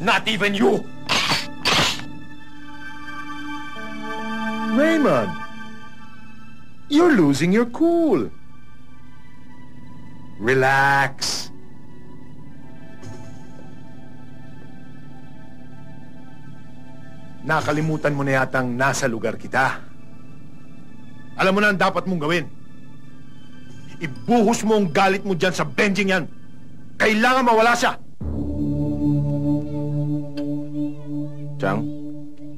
Not even you! Raymond, you're losing your cool. Relax. Nakalimutan mo na yatang nasa lugar kita. Alam mo na ang dapat mong gawin. Ibuhos mo ang galit mo dyan sa Benjing yan. Kailangan mawala siya. Chang,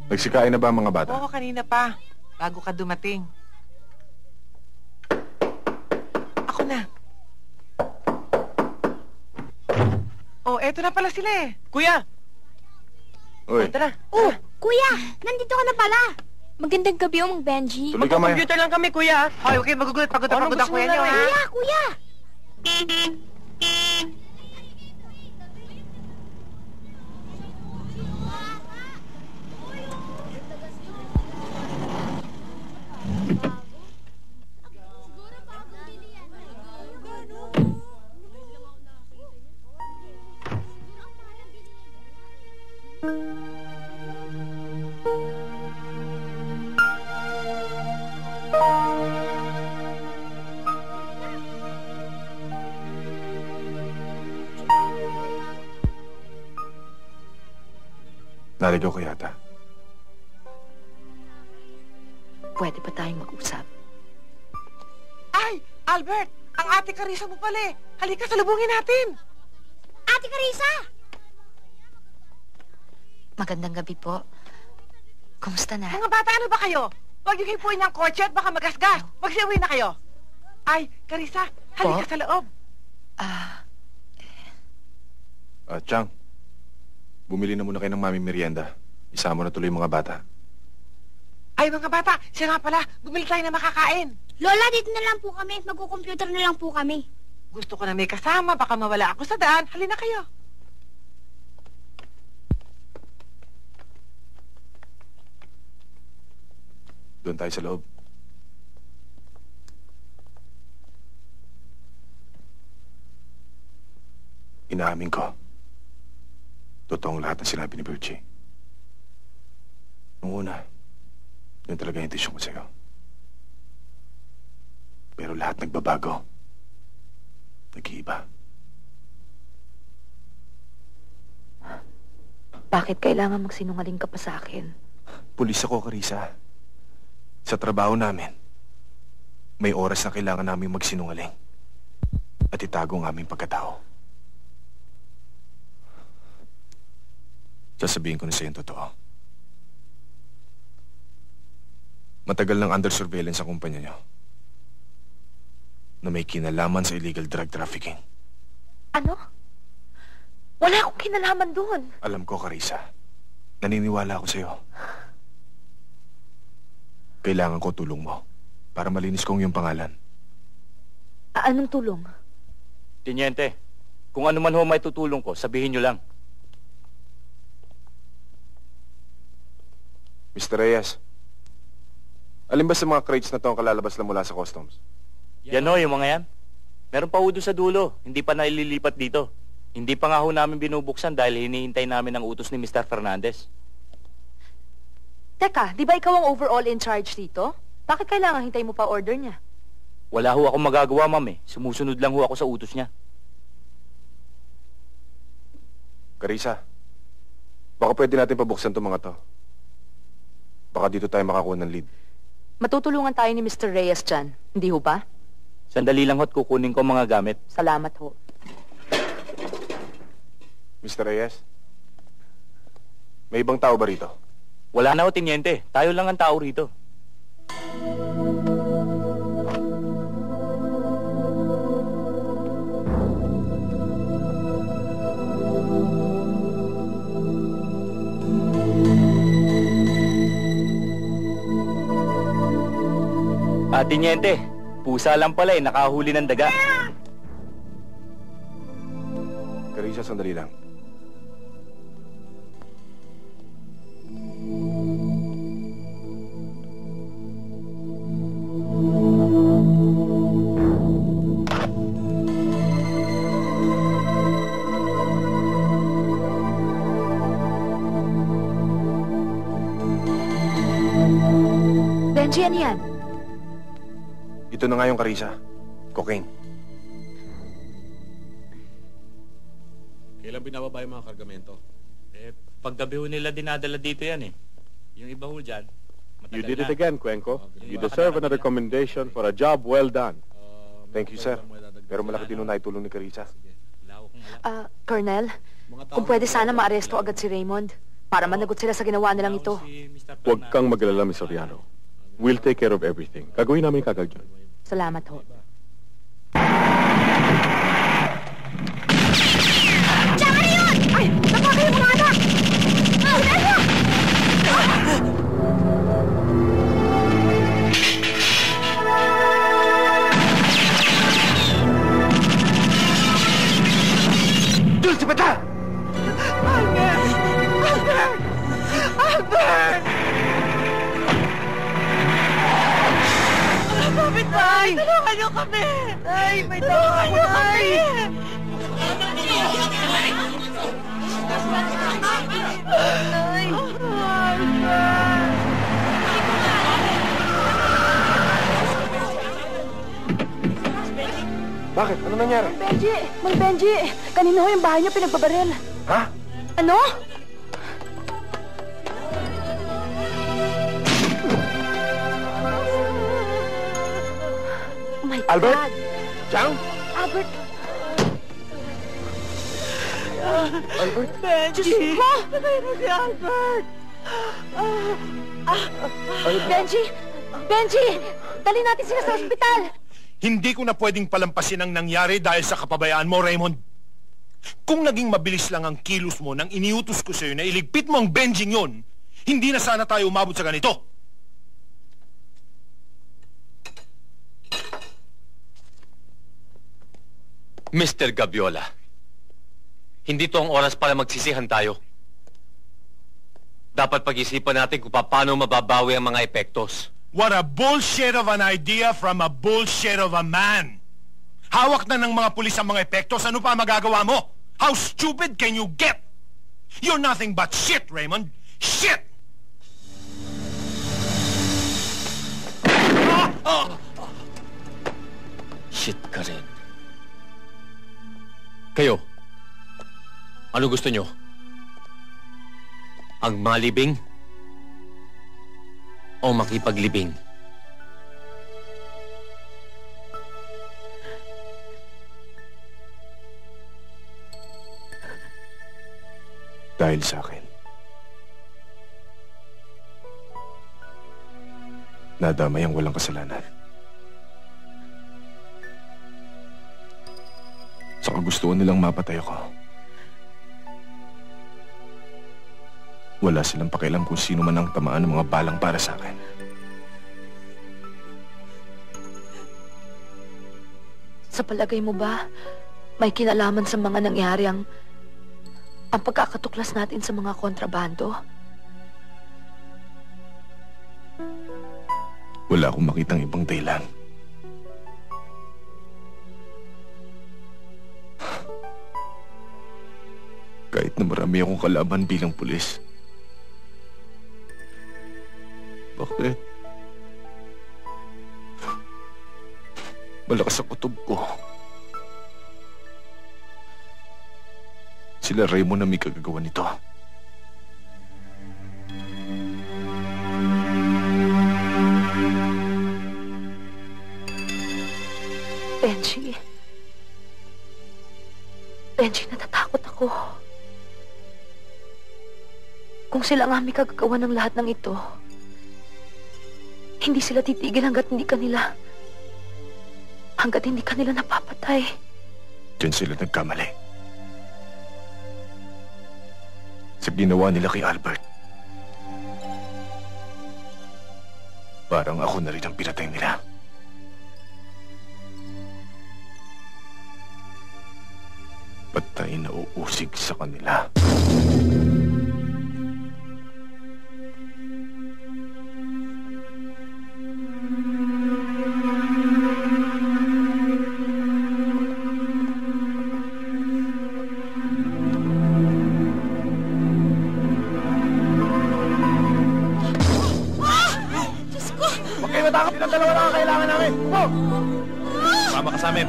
Nagsikain na ba ang mga bata? Oo, kanina pa. Bago ka dumating. Ako na. Oh, eto na pala sila eh. Kuya! Uy, Tara. Oh, kuya! Nandito ka na pala! Magandang gabi, Mang Benji. tuloy ka, Maya. Computer lang kami, kuya. Hoy, okay, magugulat. Pagod na Anong pagod ang gusto mo kuya niyo, na ha? Kuya, kuya! Naligaw ko yata. Pwede ba tayong mag-usap? Ay, Albert! Ang ate Carissa mo pala eh. Halika, salubungin natin. Ate Carissa! Magandang gabi po. Kumusta na? Mga bata, ano ba kayo? Huwag yung hipuin niyang kotse at baka magasgas. Magsiuwi na kayo. Ay, Carissa, halika sa loob. Chang, bumili na muna kayo ng mami merienda. Isama na tuloy yung mga bata. Ay, mga bata, siya nga pala. Bumili tayo na makakain. Lola, dito na lang po kami. Magkukomputer na lang po kami. Gusto ko na may kasama. Baka mawala ako sa daan. Halina kayo. Doon tayo sa loob. Inaamin ko. Totoong lahat ng sinabi ni Virgie. Nung una, yun talaga yung intensyon ko sa'yo. Pero lahat nagbabago. Nag-iiba. Bakit kailangan magsinungaling ka pa sa akin? Pulis ako, Carissa. Sa trabaho namin, may oras na kailangan namin magsinungaling at itago ang aming pagkatao. Sasabihin ko na sa'yo yung totoo. Matagal nang under surveillance ang kumpanya niyo na may kinalaman sa illegal drug trafficking. Ano? Wala akong kinalaman doon. Alam ko, Carissa. Naniniwala ako sa'yo. Kailangan ko tulong mo para malinis kong iyong pangalan. Anong tulong? Tiniente, kung ano man ho may tutulong ko, sabihin nyo lang. Mr. Reyes, alin ba sa mga crates na to ang kalalabas lang mula sa customs? Yan ho, yung mga yan. Meron pa ho doon sa dulo, hindi pa naililipat dito. Hindi pa nga ho namin binubuksan dahil hinihintay namin ang utos ni Mr. Fernandez. Teka, di ba ikaw ang overall in charge dito? Bakit kailangan hintay mo pa order niya? Wala ho akong magagawa, ma'am eh. Sumusunod lang ho ako sa utos niya. Carissa, baka pwede natin pabuksan itong mga to. Baka dito tayo makakuha ng lead. Matutulungan tayo ni Mr. Reyes dyan. Hindi ho ba? Sandali lang ho't kukunin ko mga gamit. Salamat ho. Mr. Reyes, may ibang tao ba rito? Wala na ho, Tiniente. Tayo lang ang tao rito. Tiniente, pusa lang pala eh, nakahuli ng daga. Carissa, sandali lang. Benji, ano yan? Ito na nga yung Carissa. Cocaine. Kailan binababa yung mga kargamento? Paggabi ho nila dinadala dito yan eh. Yung iba ho dyan, You did it again, Cuenco. You deserve another commendation for a job well done. Thank you, sir. Pero malaki din na itulong ni Carissa. Colonel, kung pwede sana maaresto agad si Raymond. Para managot sila sa ginawa nilang ito. Huwag kang mag-alala, Miss Soriano. We'll take care of everything. Gagawin namin kagad yun. Salamat ho. Tsaka yun! Ay! Napakay yung mga anak! Unalia! Dulce, bata! Albert! Albert! Albert! Kapitbahay! Tulungan niyo kami! Ay, may tulungan niyo kami! Ay! Albert! Bakit? Ano nangyari? Mang Benji, kanina ho yung bahay niyo pinagbabaril. Ha? Ano? Oh my Albert? God! Chang? Albert! Albert? Benji! Patay na si Albert! Benji! Benji! Dali natin sila sa ospital! Hindi ko na pwedeng palampasin ang nangyari dahil sa kapabayaan mo, Raymond. Kung naging mabilis lang ang kilos mo nang iniutos ko sa'yo na iligpit mo ang Benjing yon, hindi na sana tayo umabot sa ganito. Mr. Gabiola, hindi to ang oras para magsisihan tayo. Dapat pag-isipan natin kung paano mababawi ang mga epektos. What a bullshit of an idea from a bullshit of a man. Hawak na ng mga pulis ang mga epektos. Ano pa magagawa mo? How stupid can you get? You're nothing but shit, Raymond. Shit! Shit ka rin. Kayo, ano gusto nyo? Ang malibing o makipaglibing? Dahil sa akin. Nadamay ang walang kasalanan. Saka gusto nilang mapatay ako. Wala silang pakialam kung sino man ang tamaan ng mga balang para sa akin. Sa palagay mo ba, may kinalaman sa mga nangyari ang pagkakatuklas natin sa mga kontrabando? Wala akong makitang ibang dahilan. Kahit na marami akong kalaban bilang pulis. Bakit? Malakas ang kutob ko. Sila Raymond na may kagagawa nito. Benji. Benji, natatakot ako. Kung sila nga may kagagawa ng lahat ng ito, hindi sila titigil hanggat hindi kanila napapatay. Diyan sila nagkamali. Sa ginawa nila kay Albert. Parang ako na rin ang pinatay nila. Patay na uusig sa kanila. Huwag kayo matakot. Silang dalawa lang ang kailangan namin. Go! Sama ka sa amin.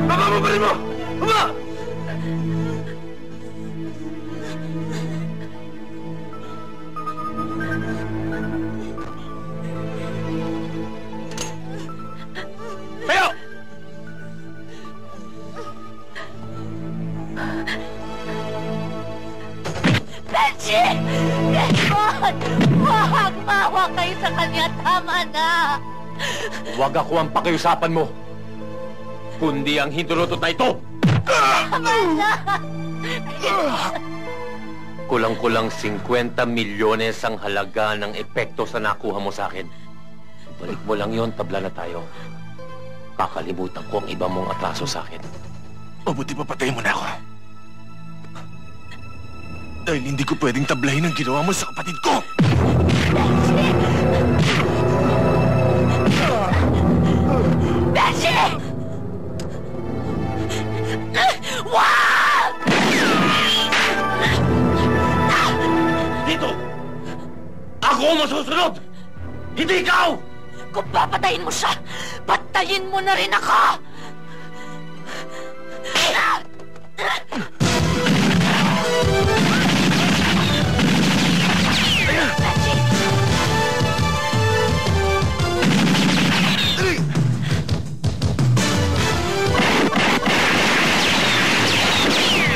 Baba mo pa rin mo! Baba! Benji! Raymond! Huwag maawa kayo sa kanya. Tama na. Huwag ako ang pakiusapan mo, kundi ang hintulutot na ito! Tama na! Kulang-kulang 50 milyones ang halaga ng epekto sa nakuha mo sa akin. Balik mo lang yon, tabla na tayo. Kakalimutan ko ang iba mong atraso sa akin. Mabuti papatayin mo na ako. Dahil hindi ko pwedeng tablahin ang ginawa mo sa kapatid ko! Benji! Wag! Dito! Ako ang masusunod! Hindi ikaw! Kung papatayin mo siya, patayin mo na rin ako!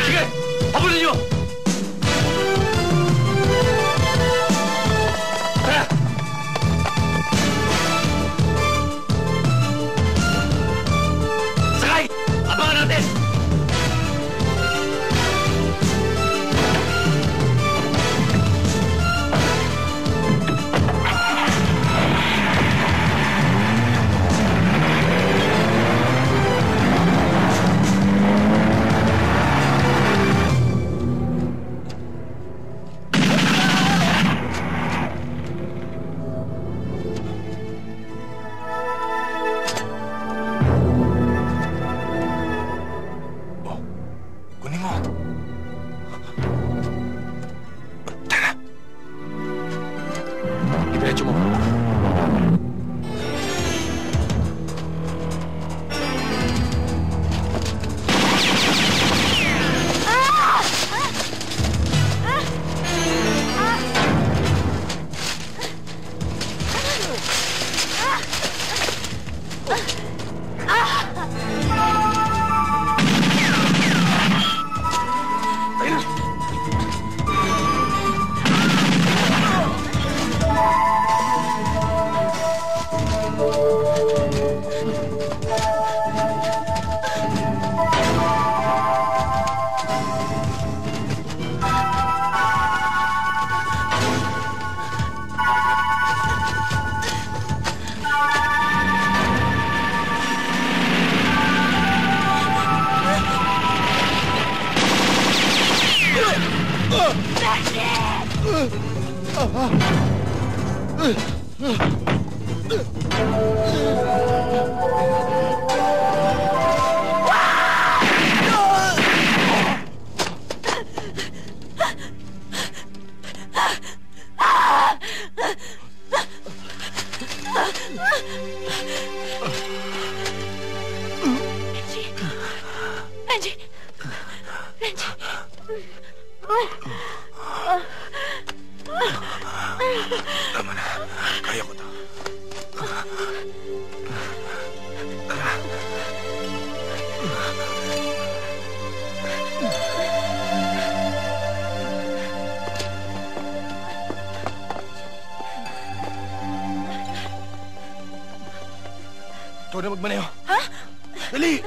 Sige! Habulin niyo! Tara! Sakay! Abangan natin! Kunin mo. Diretso mo. Benji! Benji! Tama na. Kaya ko to. Tara. Ikaw na magmaneho. Ha? Dali!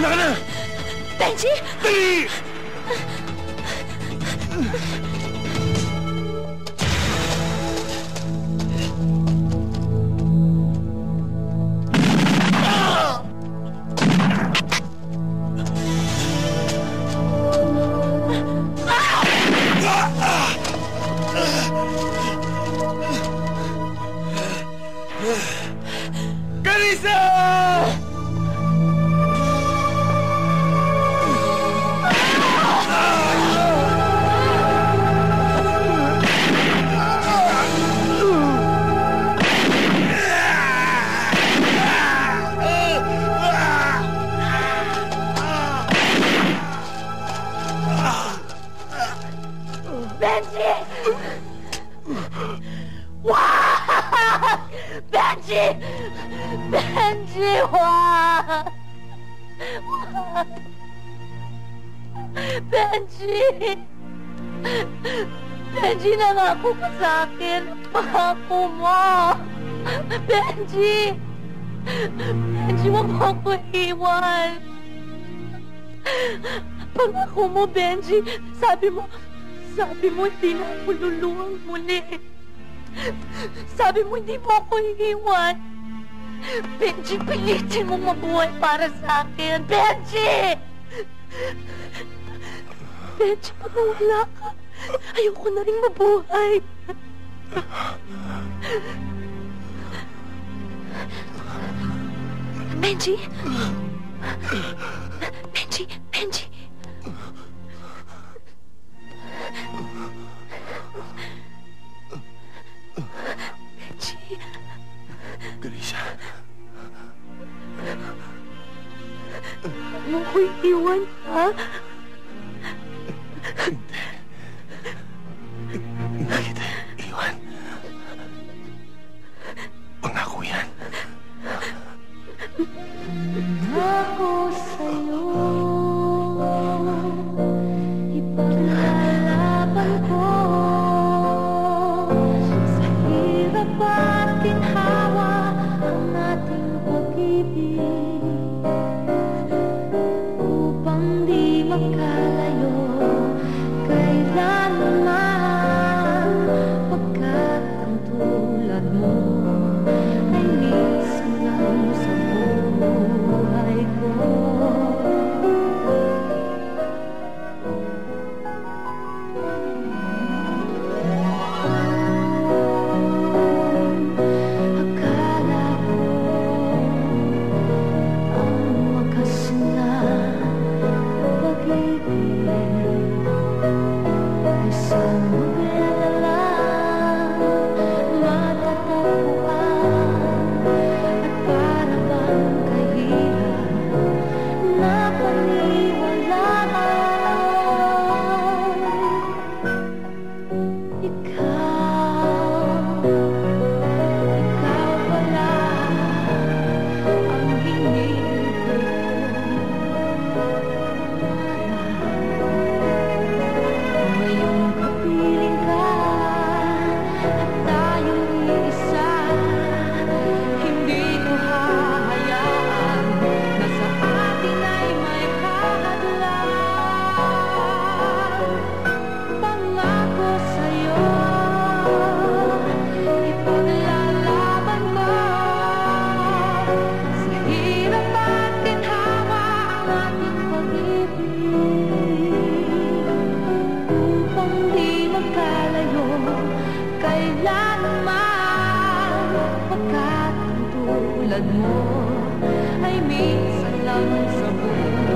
Mauna ka na! Benji! Dali! Benji! Wag! Benji! Benji, wag! Wag! Benji! Benji, nangako ka sa akin. Pangako mo! Benji! Benji, wag mo ako iwan. Pangako mo, Benji. Sabi mo, hindi na ako luluwang muli. Sabi mo, hindi mo ako iiwan. Benji, pilitin mo mabuhay para sa akin. Benji! Benji, pag nawala ka, ayoko na rin mabuhay. Benji? Benji, Benji. Benji. Grisha. Huwag mo ko iiwan, ha? Hindi kita iwan. Pangako yan. Ako sa'yo, ipaglalaban ko sa hirap at ginhawa ang ating pag-ibig upang di magkalayo kailanman, pagkat ang tulad mo ay minsan lang sa buhay ko. Akala ko ang wakas na pag-ibig ay sa maglala matatagpuan at para bang kahirap na paniwalaan. Ikaw pala ang hiling ko. Ngayong kapiling ka at tayong iisa, hindi ko hahayaan na sa atin ay may kahadlan. Pangako sa'yo, ipaglalaban ko sa hirap at ginhawa ang ating pag-ibig upang di magkalayo kailanman, pagkat ang tulad mo ay minsan lang sa buhay.